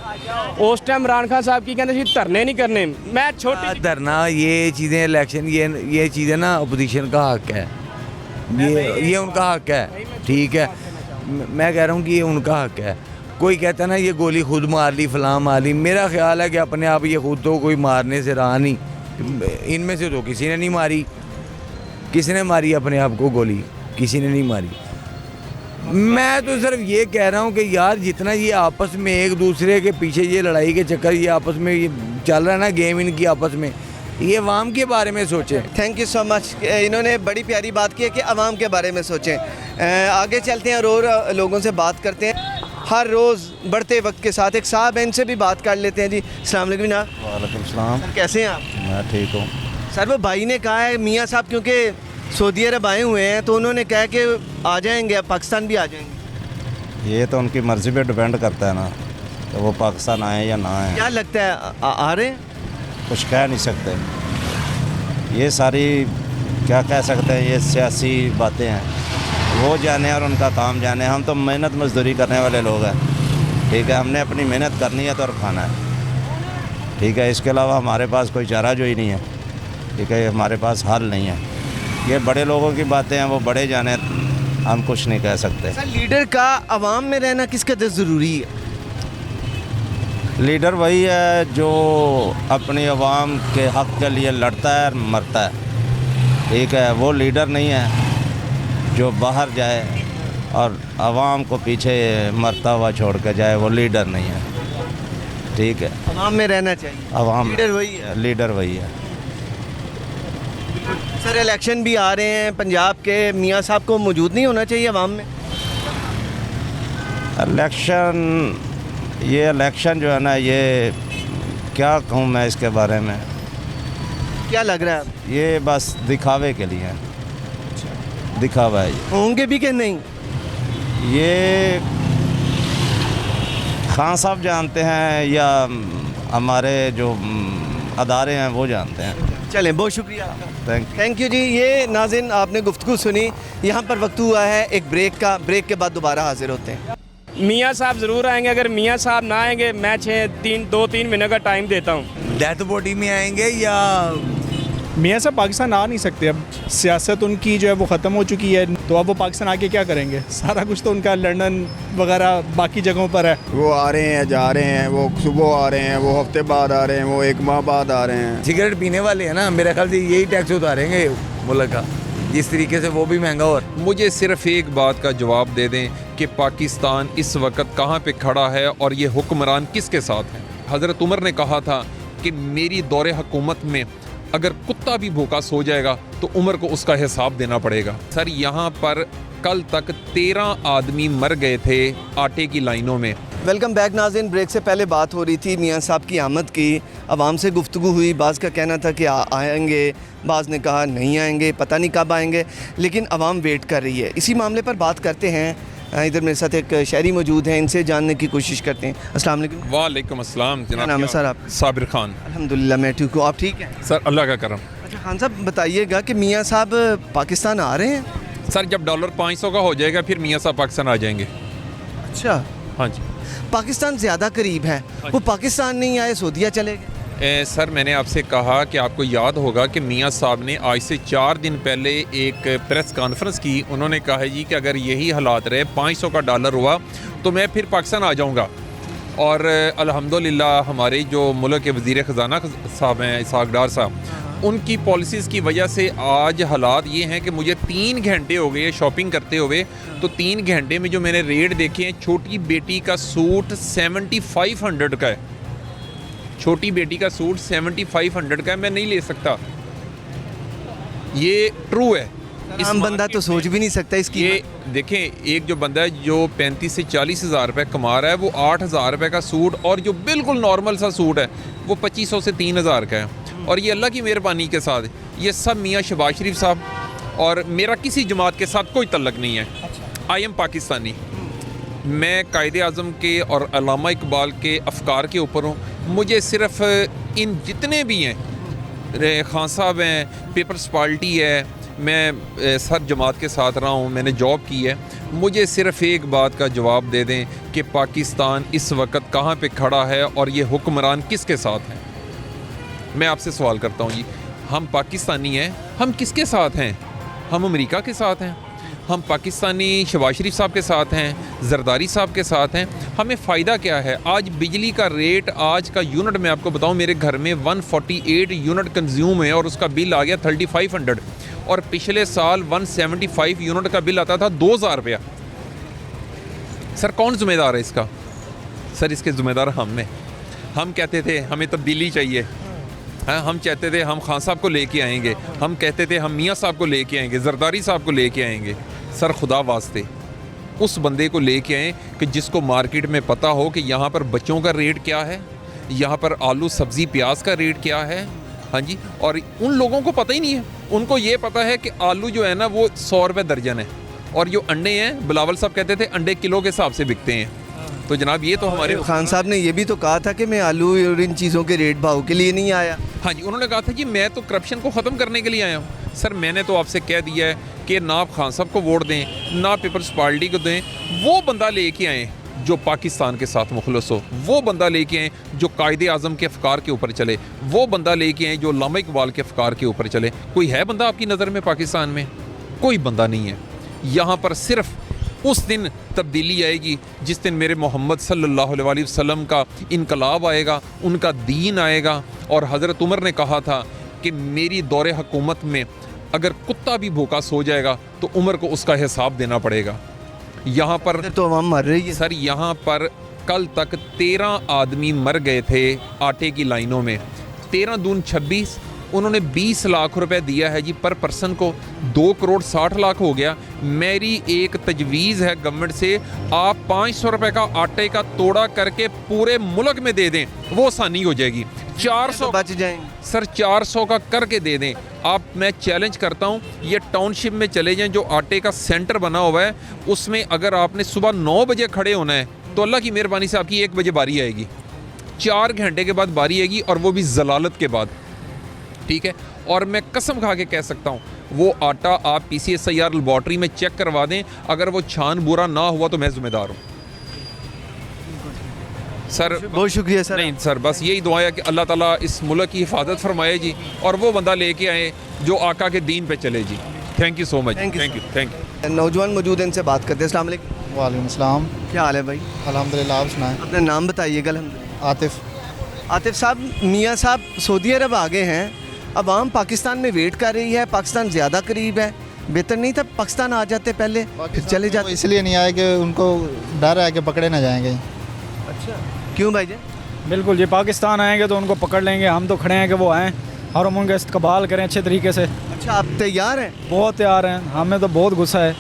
उस टाइम इमरान खान साहब की कहते थे धरने नहीं करने। मैं छोटी धरना, ये चीज़ें, इलेक्शन, ये चीज़ें ना अपोजिशन का हक है, ये उनका हक है, ठीक है। मैं कह रहा हूँ कि ये उनका हक है। कोई कहता है ना ये गोली खुद मार ली, फलां मार ली, मेरा ख्याल है कि अपने आप ये खुद तो कोई मारने से रहा नहीं। इनमें से तो किसी ने नहीं मारी। किसने मारी अपने आप को गोली? किसी ने नहीं मारी। मैं तो सिर्फ ये कह रहा हूँ कि यार जितना ये आपस में एक दूसरे के पीछे ये लड़ाई के चक्कर ये आपस में ये चल रहा है ना गेम इनकी आपस में, ये अवाम के बारे में सोचें। Thank you so much. इन्होंने बड़ी प्यारी बात की है कि अवाम के बारे में सोचें। आगे चलते हैं और लोगों से बात करते हैं। हर रोज़ बढ़ते वक्त के साथ। एक साहब हैं, इनसे भी बात कर लेते हैं जी। अस्सलाम वालेकुम जनाब। वालेकुम सलाम। सर कैसे हैं आप? मैं ठीक हूँ। सर वो भाई ने कहा है मियाँ साहब क्योंकि सऊदी अरब आए हुए हैं तो उन्होंने कहा कि आ जाएंगे, अब पाकिस्तान भी आ जाएंगे। ये तो उनकी मर्ज़ी पे डिपेंड करता है ना, तो वो पाकिस्तान आए या ना आए। क्या लगता है आ रहे हैं? कुछ कह नहीं सकते। ये सारी क्या कह सकते हैं, ये सियासी बातें हैं, वो जाने और उनका काम जाने। हम तो मेहनत मजदूरी करने वाले लोग हैं, ठीक है। हमने अपनी मेहनत करनी है तो और खाना है, ठीक है। इसके अलावा हमारे पास कोई चारा जो ही नहीं है, ठीक है। हमारे पास हल नहीं है। ये बड़े लोगों की बातें हैं, वो बड़े जाने, हम कुछ नहीं कह सकते। सर लीडर का अवाम में रहना किस कदर ज़रूरी है? लीडर वही है जो अपनी आवाम के हक़ के लिए लड़ता है और मरता है, ठीक है। वो लीडर नहीं है जो बाहर जाए और आवाम को पीछे मरता हुआ छोड़ कर जाए, वो लीडर नहीं है, ठीक है। अवाम में रहना चाहिए, आवाम लीडर वही है। लीडर वही है। सर इलेक्शन भी आ रहे हैं पंजाब के, मियाँ साहब को मौजूद नहीं होना चाहिए अवाम में? ये इलेक्शन जो है ना, ये क्या कहूँ मैं इसके बारे में। क्या लग रहा है? ये बस दिखावे के लिए है, दिखावा है। होंगे भी कि नहीं? ये खान साहब जानते हैं या हमारे जो अदारे हैं वो जानते हैं। चलें, बहुत शुक्रिया आपका। थैंक यू जी। ये नाज़रीन आपने गुफ्तगू सुनी। यहाँ पर वक्त हुआ है एक ब्रेक का, ब्रेक के बाद दोबारा हाजिर होते हैं। मियाँ साहब ज़रूर आएंगे। अगर मियाँ साहब ना आएंगे, मैं 2-3 महीने का टाइम देता हूँ। डेथ बॉडी में आएंगे या मियाँ साहब पाकिस्तान आ नहीं सकते। अब सियासत उनकी जो है वो ख़त्म हो चुकी है, तो अब वो पाकिस्तान आके क्या करेंगे? सारा कुछ तो उनका लंदन वगैरह बाकी जगहों पर है। वो आ रहे हैं, जा रहे हैं, वो सुबह आ रहे हैं, वो हफ्ते बाद आ रहे हैं, वो एक माह बाद आ रहे हैं। सिगरेट पीने वाले हैं ना, मेरे ख्याल से यही टैक्स उतारेंगे मुल्क का, जिस तरीके से वो भी महंगा। और मुझे सिर्फ एक बात का जवाब दे दें कि पाकिस्तान इस वक्त कहाँ पे खड़ा है और ये हुक्मरान किसके साथ हैं। हज़रत उमर ने कहा था कि मेरी दौरे हुकूमत में अगर कुत्ता भी भूखा सो जाएगा तो उमर को उसका हिसाब देना पड़ेगा। सर यहाँ पर कल तक 13 आदमी मर गए थे आटे की लाइनों में। वेलकम बैक नाज़रीन। ब्रेक से पहले बात हो रही थी मियाँ साहब की आमद की, आवाम से गुफ्तगू हुई। बाज़ का कहना था कि आएंगे, बाज़ ने कहा नहीं आएंगे, पता नहीं कब आएंगे, लेकिन आवाम वेट कर रही है। इसी मामले पर बात करते हैं। इधर मेरे साथ एक शहरी मौजूद हैं, इनसे जानने की कोशिश करते हैं। अस्सलाम वालेकुम। वालेकुम अस्सलाम। क्या नाम है सर आप? साबिर खान। अल्हम्दुलिल्लाह मैं ठीक हूँ, आप ठीक हैं? सर अल्लाह का करम। अच्छा खान साहब बताइएगा कि मियाँ साहब पाकिस्तान आ रहे हैं? सर जब डॉलर 500 का हो जाएगा फिर मियाँ साहब पाकिस्तान आ जाएंगे। अच्छा, हाँ जी। पाकिस्तान ज़्यादा करीब है, वो पाकिस्तान नहीं आए, सऊदीया चले गए। सर मैंने आपसे कहा कि आपको याद होगा कि मियाँ साहब ने आज से 4 दिन पहले एक प्रेस कॉन्फ्रेंस की। उन्होंने कहा है जी कि अगर यही हालात रहे, 500 का डॉलर हुआ तो मैं फिर पाकिस्तान आ जाऊँगा। और अल्हम्दुलिल्लाह हमारे जो मुल्क के वज़ीर ख़जाना साहब हैं इसहाक़ डार साहब, उनकी पॉलिसीज़ की वजह से आज हालात ये हैं कि मुझे 3 घंटे हो गए शॉपिंग करते हुए। तो 3 घंटे में जो मैंने रेट देखे हैं, छोटी बेटी का सूट 7500 का है। छोटी बेटी का सूट 7500 का है, मैं नहीं ले सकता। ये ट्रू है। आम बंदा तो सोच भी नहीं सकता इसकी। ये देखें, एक जो बंदा है जो 35 से 40 हज़ार रुपये कमा रहा है, वो 8,000 रुपये का सूट, और जो बिल्कुल नॉर्मल सा सूट है वो 2500 से 3000 का है। और ये अल्लाह की मेहरबानी के साथ ये सब मियाँ शहबाज शरीफ साहब, और मेरा किसी जमात के साथ कोई तल्लक नहीं है। I am Pakistani. मैं कायदे आज़म के और अल्लामा इकबाल के अफकार के ऊपर हूँ। मुझे सिर्फ इन जितने भी हैं, खान साहब हैं, पीपल्स पार्टी है, मैं सर जमात के साथ रहा हूँ, मैंने जॉब की है। मुझे सिर्फ एक बात का जवाब दे दें कि पाकिस्तान इस वक्त कहाँ पे खड़ा है और ये हुक्मरान किसके साथ हैं। मैं आपसे सवाल करता हूँ जी, हम पाकिस्तानी हैं, हम किसके साथ हैं? हम अमेरिका के साथ हैं? हम पाकिस्तानी शहबाज शरीफ साहब के साथ हैं, जरदारी साहब के साथ हैं? हमें फ़ायदा क्या है? आज बिजली का रेट, आज का यूनिट मैं आपको बताऊं, मेरे घर में 148 यूनिट कंज्यूम है और उसका बिल आ गया 3500, और पिछले साल 175 यूनिट का बिल आता था 2000 रुपया। सर कौन ज़िम्मेदार है इसका? सर इसके ज़िम्मेदार हम हैं। हम कहते थे हमें तब्दीली चाहिए, हाँ, हम चाहते थे हम खान साहब को लेके आएंगे, हम कहते थे हम मियाँ साहब को लेके आएंगे, जरदारी साहब को लेके आएंगे। सर खुदा वास्ते उस बंदे को लेके आएँ कि जिसको मार्केट में पता हो कि यहाँ पर बच्चों का रेट क्या है, यहाँ पर आलू सब्ज़ी प्याज का रेट क्या है। हाँ जी, और उन लोगों को पता ही नहीं है। उनको ये पता है कि आलू जो है ना वो 100 रुपये दर्जन है, और जो अंडे हैं बिलावल साहब कहते थे अंडे किलो के हिसाब से बिकते हैं। तो जनाब ये तो हमारे खान साहब ने ये भी तो कहा था कि मैं आलू और इन चीज़ों के रेट भाव के लिए नहीं आया। हाँ जी, उन्होंने कहा था कि मैं तो करप्शन को ख़त्म करने के लिए आया हूँ। सर मैंने तो आपसे कह दिया है कि ना आप खान साहब को वोट दें, ना पीपल्स पार्टी को दें, वो बंदा लेके आएँ जो पाकिस्तान के साथ मुखलस हो, वो बंदा लेके आएँ जो कायदे आज़म के अफकार के ऊपर चले, वो बंदा लेके आएँ जो अल्लामा इकबाल के अफकार के ऊपर चले। कोई है बंदा आपकी नज़र में पाकिस्तान में? कोई बंदा नहीं है। यहाँ पर सिर्फ उस दिन तब्दीली आएगी जिस दिन मेरे मोहम्मद सल्लल्लाहु अलैहि वसल्लम का इनकलाब आएगा, उनका दीन आएगा। और हज़रत उमर ने कहा था कि मेरी दौरे हुकूमत में अगर कुत्ता भी भूखा सो जाएगा तो उमर को उसका हिसाब देना पड़ेगा। यहाँ पर तो अवाम मर रही है सर, यहाँ पर कल तक 13 आदमी मर गए थे आटे की लाइनों में। 13 दून 26, उन्होंने 20 लाख रुपए दिया है जी पर पर्सन को, 2 करोड़ 60 लाख हो गया। मेरी एक तजवीज़ है गवर्नमेंट से, आप 500 रुपए का आटे का तोड़ा करके पूरे मुल्क में दे दें, वो आसानी हो जाएगी। 400 बच जाएंगे सर, 400 का करके दे दें आप। मैं चैलेंज करता हूँ, ये टाउनशिप में चले जाएं जो आटे का सेंटर बना हुआ है, उसमें अगर आपने सुबह 9 बजे खड़े होना है तो अल्लाह की मेहरबानी से आपकी 1 बजे बारी आएगी, 4 घंटे के बाद बारी आएगी, और वो भी जलालत के बाद। ठीक है, और मैं कसम खा के कह सकता हूँ वो आटा आप PCSIR लेबॉर्ट्री में चेक करवा दें, अगर वो छान बुरा ना हुआ तो मैं ज़िम्मेदार हूँ। सर बहुत शुक्रिया सर। नहीं सर, बस यही दुआ है कि अल्लाह ताला इस मुल्क की हिफाजत फरमाए जी, और वो बंदा लेके आए जो आका के दीन पे चले जी। Thank you so much. Thank you, thank you. नौजवान मौजूद हैं, इनसे बात करते हैं। अस्सलाम वालेकुम। वालेकुम सलाम। क्या हाल है भाई? अल्हम्दुलिल्लाह, आप सुनाएं। अपना नाम बताइएगा। अल्हम्दुलिल्लाह। आतिफ साहब, मियाँ साहब सऊदी अरब आ गए हैं, अब आम पाकिस्तान में वेट कर रही है, पाकिस्तान ज़्यादा करीब है, बेहतर नहीं था पाकिस्तान आ जाते पहले फिर चले जाते? इसलिए नहीं आए कि उनको डर है कि पकड़े ना जाएंगे। अच्छा, क्यों भाई जी? बिल्कुल जी, पाकिस्तान आएंगे तो उनको पकड़ लेंगे। हम तो खड़े हैं कि वो आएँ और हम उनका इस्तकबाल करें अच्छे तरीके से। अच्छा, आप तैयार हैं? बहुत तैयार हैं, हमें तो बहुत गुस्सा है,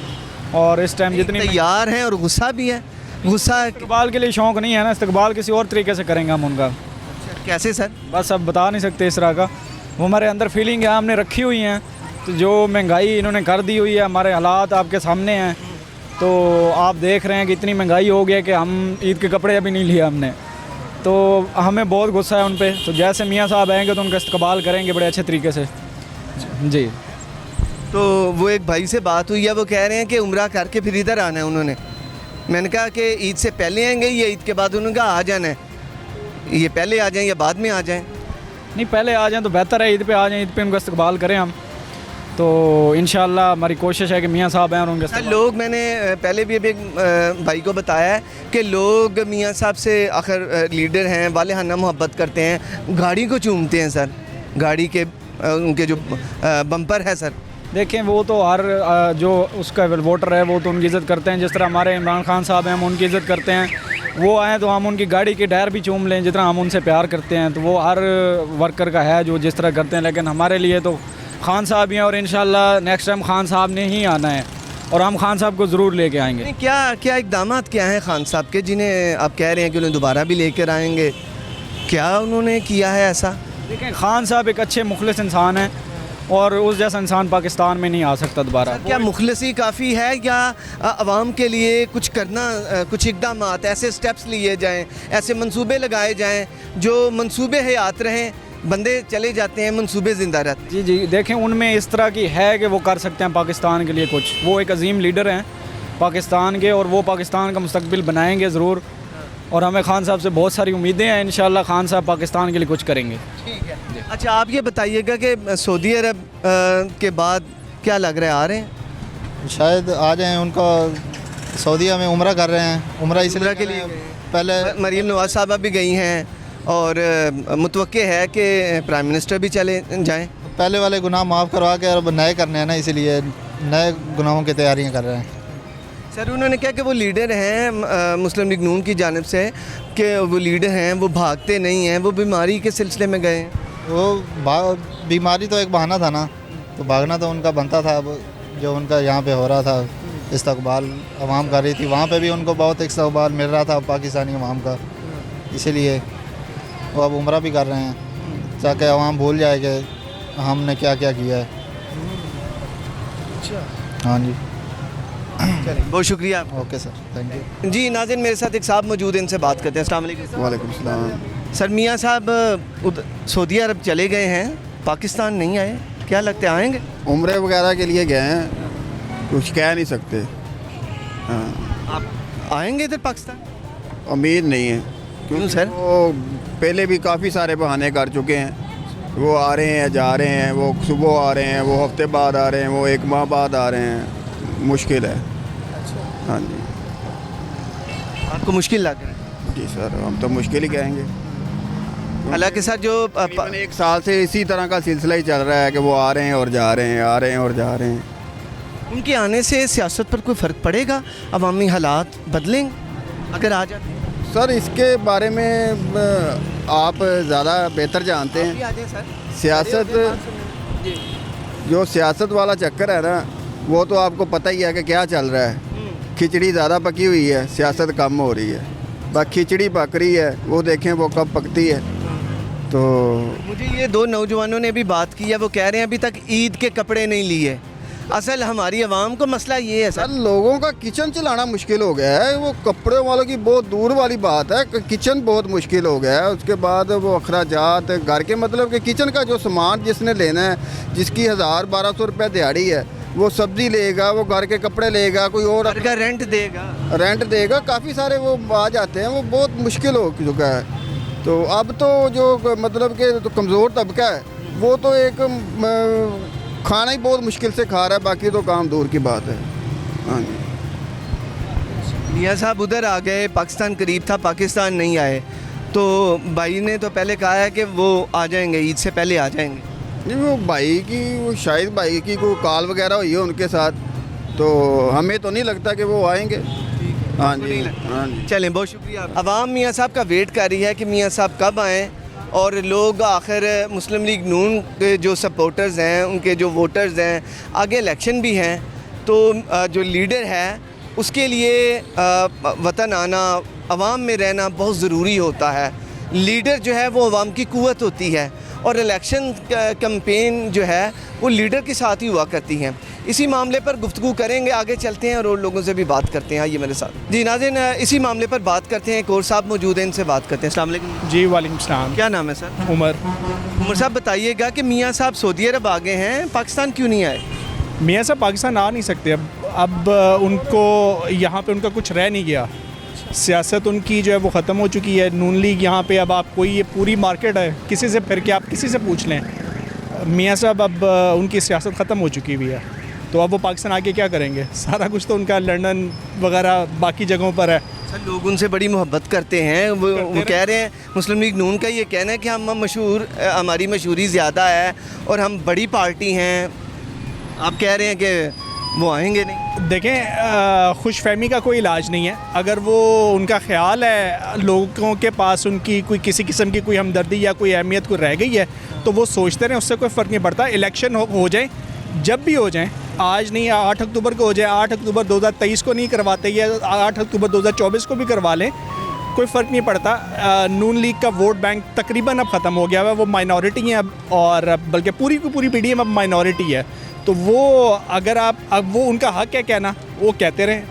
और इस टाइम जितनी तैयार हैं और गुस्सा भी है। गुस्सा इस्तकबाल के लिए शौक़ नहीं है ना, इस्तकबाल किसी और तरीके से करेंगे हम उनका। कैसे सर? बस अब बता नहीं सकते इस तरह का, वो हमारे अंदर फीलिंग है, हमने रखी हुई हैं। तो जो महंगाई इन्होंने कर दी हुई है, हमारे हालात आपके सामने हैं, तो आप देख रहे हैं कि इतनी महंगाई हो गई है कि हम ईद के कपड़े अभी नहीं लिए हमने, तो हमें बहुत गुस्सा है उन पर। तो जैसे मियाँ साहब आएंगे तो उनका इस्तकबाल करेंगे बड़े अच्छे तरीके से जी। तो वो एक भाई से बात हुई है, वो कह रहे हैं कि उम्रा करके फिर इधर आना है उन्होंने। मैंने कहा कि ईद से पहले आएंगे या ईद के बाद? उन्होंने कहा आ जाना है, ये पहले आ जाएं या बाद में आ जाएं? नहीं, पहले आ जाएं तो बेहतर है, ईद पे आ जाएं, ईद पे उनका इस्तकबाल करें हम। तो इंशाल्लाह हमारी कोशिश है कि मियाँ साहब आएँ और उनके सर लोग, मैंने पहले भी अभी एक भाई को बताया है कि लोग मियाँ साहब से आखिर लीडर हैं, वालेहाना मोहब्बत करते हैं, गाड़ी को चूमते हैं सर, गाड़ी के उनके जो बम्पर है सर। देखें, वो तो हर जो उसका वोटर है वो तो उनकी इज़्ज़त करते हैं, जिस तरह हमारे इमरान खान साहब हैं हम उनकी इज़्ज़त करते हैं। वो आएँ तो हम उनकी गाड़ी के टायर भी चूम लें, जितना हम उनसे प्यार करते हैं। तो वो हर वर्कर का है जो जिस तरह करते हैं, लेकिन हमारे लिए तो खान साहब ही हैं, और इंशाल्लाह नेक्स्ट टाइम खान साहब ने ही आना है, और हम खान साहब को ज़रूर लेके आएंगे। क्या क्या इक़दामात क्या हैं खान साहब के, जिन्हें आप कह रहे हैं कि उन्हें दोबारा भी लेकर आएंगे? क्या उन्होंने किया है ऐसा? देखें, खान साहब एक अच्छे मुखलिस इंसान हैं, और उस जैसा इंसान पाकिस्तान में नहीं आ सकता दोबारा। क्या मुखलसी काफ़ी है, या आवाम के लिए कुछ करना, कुछ इकदाम ऐसे स्टेप्स लिए जाएं, ऐसे मंसूबे लगाए जाएं जो मंसूबे हयात रहें, बंदे चले जाते हैं, मंसूबे ज़िंदा रहते? जी जी, देखें, उनमें इस तरह की है कि वो कर सकते हैं पाकिस्तान के लिए कुछ। वो एक अजीम लीडर हैं पाकिस्तान के, और वो पाकिस्तान का मुस्तकबिल बनाएंगे ज़रूर, और हमें खान साहब से बहुत सारी उम्मीदें हैं। इंशाल्लाह खान साहब पाकिस्तान के लिए कुछ करेंगे। ठीक है। अच्छा, आप ये बताइएगा कि सऊदी अरब के बाद क्या लग रहा है, आ रहे हैं? शायद आ जाएं, उनको सऊदीया में उम्रा कर रहे हैं, उम्रा इसलिए के लिए पहले मरीम नवाज साहबा भी गई हैं, और मुतवक्के है कि प्राइम मिनिस्टर भी चले जाएं। पहले वाले गुनाह माफ़ करवा के अब नए करने हैं ना, इसीलिए नए गुनाहों की तैयारियां कर रहे हैं। सर उन्होंने कहा कि वो लीडर हैं मुस्लिम लीग नून की जानिब से, कि वो लीडर हैं, वो भागते नहीं हैं, वो बीमारी के सिलसिले में गए हैं। वो बीमारी तो एक बहाना था ना, तो भागना तो उनका बनता था। अब जो उनका यहाँ पे हो रहा था इस्तकबाल अवाम कर रही थी, वहाँ पे भी उनको बहुत इस्तकबाल मिल रहा था पाकिस्तानी अवाम का, इसीलिए वो अब उम्रा भी कर रहे हैं ताकि अवाम भूल जाए कि हमने क्या क्या किया है। हाँ जी, चलिए बहुत शुक्रिया। Okay sir, thank you. जी नाज़रीन, मेरे साथ एक साहब मौजूद हैं, इनसे बात करते हैं। अस्सलाम वालेकुम। वालेकुम सलाम। सर, मियाँ साहब सऊदी अरब चले गए हैं, पाकिस्तान नहीं आए, क्या लगता है आएंगे? उम्रे वगैरह के लिए गए हैं, कुछ कह नहीं सकते। हाँ, आप आएंगे इधर पाकिस्तान? उम्मीद नहीं है क्यों सर? वो पहले भी काफ़ी सारे बहाने कर चुके हैं। वो आ रहे हैं, जा रहे हैं, वो सुबह आ रहे हैं, वो हफ्ते बाद आ रहे हैं, वो 1 माह बाद आ रहे हैं। मुश्किल है। हाँ जी। आपको मुश्किल लग रहा है? जी सर, हम तो मुश्किल ही कहेंगे। हालांकि सर जो तकरीबन 1 साल से इसी तरह का सिलसिला ही चल रहा है कि वो आ रहे हैं और जा रहे हैं, आ रहे हैं और जा रहे हैं। उनके आने से सियासत पर कोई फ़र्क पड़ेगा? अवामी हालात बदलेंगे अगर आ जाते? सर, इसके बारे में आप ज़्यादा बेहतर जानते हैं। सियासत, जो सियासत वाला चक्कर है ना, वो तो आपको पता ही है कि क्या चल रहा है। खिचड़ी ज़्यादा पकी हुई है, सियासत कम हो रही है। बस खिचड़ी पक रही है, वो देखें वो कब पकती है। तो मुझे ये 2 नौजवानों ने भी बात की है, वो कह रहे हैं अभी तक ईद के कपड़े नहीं लिए। असल हमारी आवाम को मसला ये है सर, सर, लोगों का किचन चलाना मुश्किल हो गया है। वो कपड़े वालों की बहुत दूर वाली बात है, किचन बहुत मुश्किल हो गया है। उसके बाद वो अखराजात घर के, मतलब कि किचन का जो सामान जिसने लेना है, जिसकी 1000-1200 रुपये दिहाड़ी है, वो सब्ज़ी लेगा, वो घर के कपड़े लेगा, कोई और घर का रेंट देगा। काफ़ी सारे वो आ जाते हैं, वो बहुत मुश्किल हो चुका है। तो अब तो जो मतलब कि तो कमज़ोर तबका है, वो तो एक खाना ही बहुत मुश्किल से खा रहा है, बाकी तो काम दूर की बात है। हाँ जी। मियाँ साहब उधर आ गए, पाकिस्तान करीब था, पाकिस्तान नहीं आए, तो भाई ने तो पहले कहा है कि वो आ जाएंगे, ईद से पहले आ जाएंगे। नहीं, वो भाई की, वो शायद भाई की कोई कॉल वगैरह हुई है उनके साथ, तो हमें तो नहीं लगता कि वो आएंगे। हाँ जी, हाँ जी। चलें, बहुत शुक्रिया। अवाम मियाँ साहब का वेट कर रही है कि मियाँ साहब कब आएँ, और लोग आखिर मुस्लिम लीग नून के जो सपोर्टर्स हैं, उनके जो वोटर्स हैं, आगे इलेक्शन भी हैं, तो जो लीडर है उसके लिए वतन आना, अवाम में रहना बहुत ज़रूरी होता है। लीडर जो है वो अवाम की कुव्वत होती है, और इलेक्शन कैंपेन जो है वो लीडर के साथ ही हुआ करती हैं। इसी मामले पर गुफ्तगू करेंगे, आगे चलते हैं और लोगों से भी बात करते हैं। आइए मेरे साथ। जी नाज़रीन, इसी मामले पर बात करते हैं। एक और साहब मौजूद हैं, इनसे बात करते हैं। अस्सलाम वालेकुम। जी वालेकुम सलाम। क्या नाम है सर? उमर। उमर साहब, बताइएगा कि मियाँ साहब सऊदी अरब आ गए हैं, पाकिस्तान क्यों नहीं आए? मियाँ साहब पाकिस्तान आ नहीं सकते अब उनको यहाँ पे उनका कुछ रह नहीं गया। सियासत उनकी जो है वो ख़त्म हो चुकी है। नून लीग यहाँ पे अब आप कोई, ये पूरी मार्केट है, किसी से फिर के आप किसी से पूछ लें, मियाँ साहब अब उनकी सियासत ख़त्म हो चुकी हुई है। तो अब वो पाकिस्तान आके क्या करेंगे? सारा कुछ तो उनका लंदन वगैरह बाकी जगहों पर है। सर, लोग उनसे बड़ी मोहब्बत करते हैं, वो कह रहे हैं, मुस्लिम लीग नून का ये कहना है कि हम मशहूर, हमारी मशहूरी ज़्यादा है और हम बड़ी पार्टी हैं। आप कह रहे हैं कि वो आएंगे नहीं? देखें, खुशफहमी का कोई इलाज नहीं है। अगर वो उनका ख्याल है लोगों के पास उनकी कोई किसी किस्म की कोई हमदर्दी या कोई अहमियत को रह गई है, तो वो सोचते रहें, उससे कोई फ़र्क नहीं पड़ता। इलेक्शन हो जाए, जब भी हो जाए, आज नहीं 8 अक्टूबर को हो जाए, 8 अक्टूबर 2023 को नहीं करवाते, या 8 अक्टूबर 2024 को भी करवा लें, कोई फ़र्क नहीं पड़ता। नून लीग का वोट बैंक तकरीबन अब ख़त्म हो गया है, वो माइनॉरिटी है अब, और बल्कि पूरी की पूरी पीडीएम अब माइनॉरिटी है। तो वो अगर आप, अब वो उनका हक है कहना, वो कहते रहें,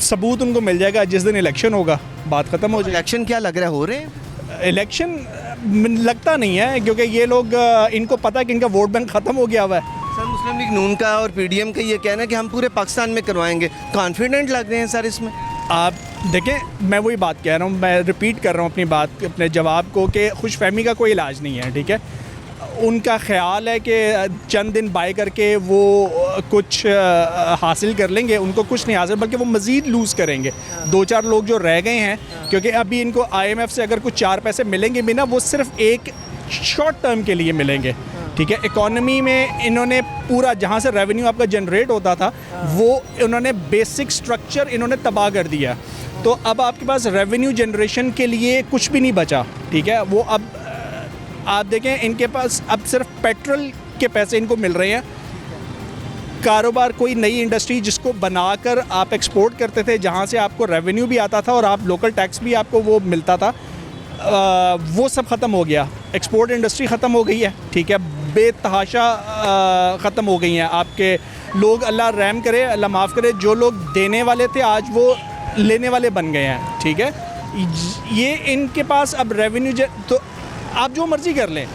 सबूत उनको मिल जाएगा जिस दिन इलेक्शन होगा, बात ख़त्म हो जाएगी। इलेक्शन क्या लग रहा है, हो रहे हैं? इलेक्शन लगता नहीं है, क्योंकि ये लोग, इनको पता है कि इनका वोट बैंक ख़त्म हो गया हुआ है। सर, मुस्लिम लीग नून का और पीडीएम का ये कहना है कि हम पूरे पाकिस्तान में करवाएंगे, कॉन्फिडेंट लग रहे हैं सर इसमें? आप देखें, मैं वही बात कह रहा हूँ, मैं रिपीट कर रहा हूँ अपनी बात, अपने जवाब को, कि खुशफहमी का कोई इलाज नहीं है। ठीक है, उनका ख्याल है कि चंद दिन बाय करके वो कुछ हासिल कर लेंगे, उनको कुछ नहीं हासिल, बल्कि वो मज़ीद लूज़ करेंगे। 2-4 लोग जो रह गए हैं, क्योंकि अभी इनको IMF से अगर कुछ 4 पैसे मिलेंगे भी ना, वो सिर्फ एक शॉर्ट टर्म के लिए मिलेंगे। ठीक है, इकॉनमी में इन्होंने पूरा, जहाँ से रेवेन्यू आपका जनरेट होता था, वो इन्होंने बेसिक स्ट्रक्चर इन्होंने तबाह कर दिया। तो अब आपके पास रेवेन्यू जनरेशन के लिए कुछ भी नहीं बचा। ठीक है, वो अब आप देखें, इनके पास अब सिर्फ पेट्रोल के पैसे इनको मिल रहे हैं, कारोबार, कोई नई इंडस्ट्री जिसको बनाकर आप एक्सपोर्ट करते थे, जहाँ से आपको रेवेन्यू भी आता था और आप लोकल टैक्स भी आपको वो मिलता था, वो सब ख़त्म हो गया। एक्सपोर्ट इंडस्ट्री ख़त्म हो गई है, ठीक है, बेतहाशा ख़त्म हो गई हैं। आपके लोग, अल्लाह रहम करे, अल्लाह माफ़ करे, जो लोग देने वाले थे आज वो लेने वाले बन गए हैं, ठीक है। ये इनके पास अब रेवेन्यू, तो आप जो मर्ज़ी कर लें,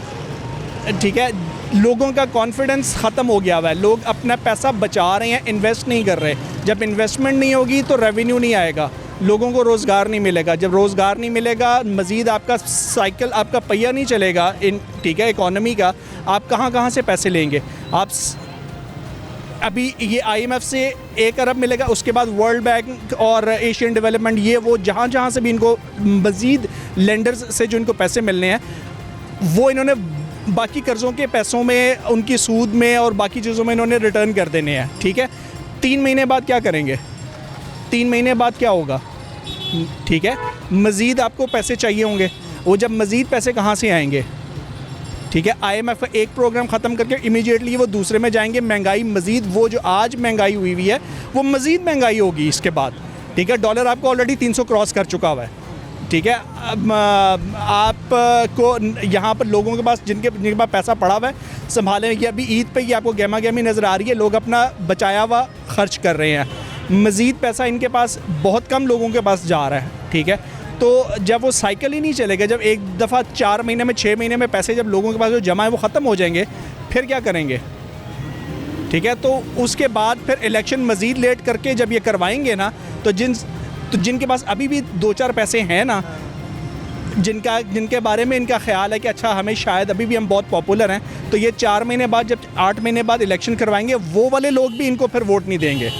ठीक है, लोगों का कॉन्फिडेंस ख़त्म हो गया हुआ है। लोग अपना पैसा बचा रहे हैं, इन्वेस्ट नहीं कर रहे। जब इन्वेस्टमेंट नहीं होगी तो रेवेन्यू नहीं आएगा, लोगों को रोज़गार नहीं मिलेगा। जब रोज़गार नहीं मिलेगा, मज़ीद आपका साइकिल, आपका पहिया नहीं चलेगा ठीक है, इकॉनमी का, आप कहाँ से पैसे लेंगे? आप अभी ये IMF से 1 अरब मिलेगा, उसके बाद वर्ल्ड बैंक और एशियन डेवलपमेंट, ये वो जहाँ से भी इनको मज़ीद लेंडर्स से जो इनको पैसे मिलने हैं, वो इन्होंने बाकी कर्ज़ों के पैसों में, उनकी सूद में और बाकी चीज़ों में इन्होंने रिटर्न कर देने हैं, ठीक है। 3 महीने बाद क्या करेंगे? 3 महीने बाद क्या होगा? ठीक है, मज़ीद आपको पैसे चाहिए होंगे, वो जब मज़ीद पैसे कहाँ से आएंगे? ठीक है, IMF का एक प्रोग्राम ख़त्म करके इमीडिएटली वो दूसरे में जाएंगे। महंगाई मज़ीद, वो जो आज महंगाई हुई है वो मज़ीद महंगाई होगी इसके बाद, ठीक है। डॉलर आपको ऑलरेडी 300 क्रॉस कर चुका हुआ है, ठीक है। आपको यहाँ पर लोगों के पास, जिनके पास पैसा पड़ा हुआ है, संभालें। ये अभी ईद पे ही आपको गहमा गहमी नज़र आ रही है, लोग अपना बचाया हुआ खर्च कर रहे हैं। मज़ीद पैसा इनके पास, बहुत कम लोगों के पास जा रहा है, ठीक है। तो जब वो साइकिल ही नहीं चलेगा, जब एक दफ़ा 4 महीने में, 6 महीने में पैसे जब लोगों के पास जो जमा है वो ख़त्म हो जाएंगे, फिर क्या करेंगे? ठीक है, तो उसके बाद फिर इलेक्शन मज़ीद लेट करके जब ये करवाएंगे ना, तो जिनके पास अभी भी 2-4 पैसे हैं ना, जिनके बारे में इनका ख्याल है कि अच्छा हमें शायद अभी भी हम बहुत पॉपुलर हैं, तो ये 4 महीने बाद, जब 8 महीने बाद इलेक्शन करवाएंगे, वो वाले लोग भी इनको फिर वोट नहीं देंगे,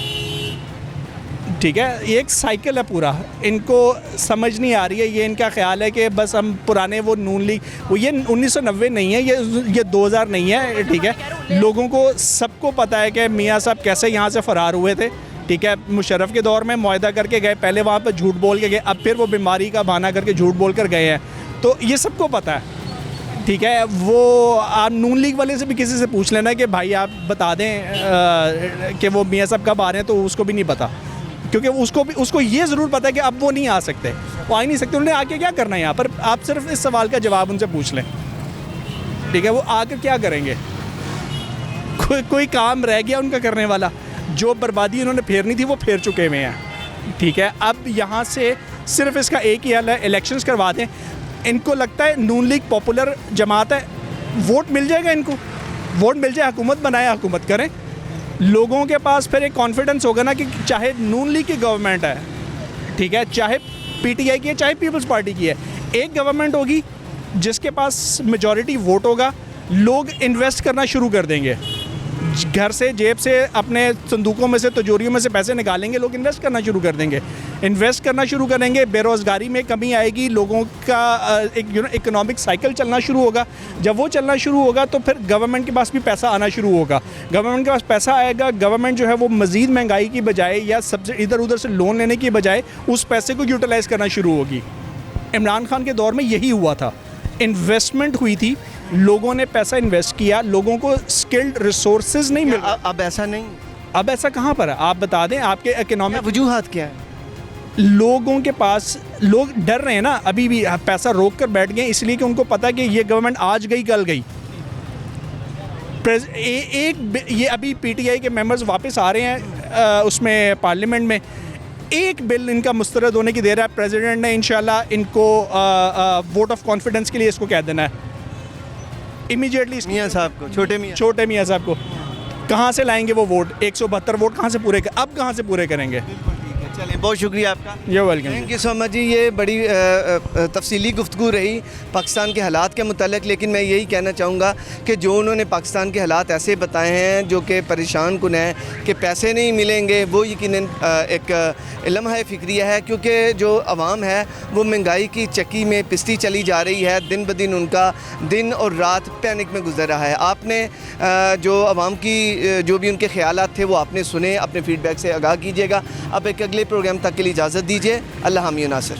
ठीक है। ये एक साइकिल है पूरा, इनको समझ नहीं आ रही है। ये इनका ख्याल है कि बस हम पुराने वो नून लीग, वो ये 1990 नहीं है, ये 2000 नहीं है, ठीक है। लोगों को सबको पता है कि मियाँ साहब कैसे यहाँ से फ़रार हुए थे, ठीक है। मुशर्रफ के दौर में मुआहदा करके गए, पहले वहाँ पर झूठ बोल के गए, अब फिर वो बीमारी का बहाना करके झूठ बोल कर गए हैं, तो ये सबको पता है, ठीक है। वो आप नून लीग वाले से भी किसी से पूछ लेना कि भाई आप बता दें कि वो मियाँ साहब कब आ रहे हैं, तो उसको भी नहीं पता, क्योंकि उसको ये ज़रूर पता है कि अब वो नहीं आ सकते, वो आ ही नहीं सकते। उन्होंने आके क्या करना है यहाँ पर? आप सिर्फ इस सवाल का जवाब उनसे पूछ लें, ठीक है। वो आकर क्या करेंगे? कोई काम रह गया उनका करने वाला? जो बर्बादी उन्होंने फेरनी थी वो फेर चुके हुए हैं, ठीक है। अब यहाँ से सिर्फ इसका एक ही हल है, इलेक्शंस करवा दें। इनको लगता है नून लीग पॉपुलर जमात है, वोट मिल जाएगा इनको, वोट मिल जाए, हुकूमत बनाए, हुकूमत करें। लोगों के पास फिर एक कॉन्फिडेंस होगा ना कि चाहे नून लीग की गवर्नमेंट है, ठीक है, चाहे PTI की है, चाहे पीपल्स पार्टी की है, एक गवर्नमेंट होगी जिसके पास मेजॉरिटी वोट होगा, लोग इन्वेस्ट करना शुरू कर देंगे, घर से, जेब से, अपने संदूकों में से, तिजोरियों में से पैसे निकालेंगे, लोग इन्वेस्ट करना शुरू कर देंगे, इन्वेस्ट करना शुरू करेंगे, बेरोज़गारी में कमी आएगी, लोगों का एक इकोनॉमिक साइकिल चलना शुरू होगा। जब वो चलना शुरू होगा तो फिर गवर्नमेंट के पास भी पैसा आना शुरू होगा, गवर्नमेंट के पास पैसा आएगा, गवर्नमेंट जो है वो मज़ीद महंगाई की बजाय या सबसे इधर उधर से लोन लेने की बजाय उस पैसे को यूटिलाइज़ करना शुरू होगी। इमरान खान के दौर में यही हुआ था, इन्वेस्टमेंट हुई थी, लोगों ने पैसा इन्वेस्ट किया, लोगों को स्किल्ड रिसोर्सेज नहीं मिल। अब ऐसा नहीं, अब ऐसा कहाँ पर है? आप बता दें, आपके इकोनॉमिक वजूहात क्या है? लोगों के पास, लोग डर रहे हैं ना, अभी भी पैसा रोक कर बैठ गए, इसलिए कि उनको पता है कि ये गवर्नमेंट आज गई कल गई। ये अभी PTI के मेंबर्स वापस आ रहे हैं उसमें पार्लियामेंट में, एक बिल इनका मुस्तरद होने की देर है। प्रेसिडेंट ने इंशाल्लाह इनको वोट ऑफ कॉन्फिडेंस के लिए इसको कह देना है इमीडिएटली। मियाँ साहब को, छोटे मियाँ साहब को कहाँ से लाएंगे वो वोट? 172 वोट कहाँ से पूरे अब कहाँ से पूरे करेंगे? चलिए, बहुत शुक्रिया आपका, you welcome. Thank you so much जी। ये बड़ी तफसीली गुफ्तगू रही पाकिस्तान के हालात के मुतालिक, लेकिन मैं यही कहना चाहूँगा कि जो उन्होंने पाकिस्तान के हालात ऐसे बताए हैं जो कि परेशान कुन हैं कि पैसे नहीं मिलेंगे, वो यकीनन एक लम्हा फ़िक्रिया है, क्योंकि जो आवाम है वो महंगाई की चक्की में पिसती चली जा रही है, दिन ब दिन उनका दिन और रात पैनिक में गुजर रहा है। आपने जो आवाम की जो भी उनके ख्यालात थे वो आपने सुने, अपने फ़ीडबैक से आगाह कीजिएगा। अब एक अगले प्रोग्राम तक के लिए इजाज़त दीजिए। अल्लाह हामी नासिर।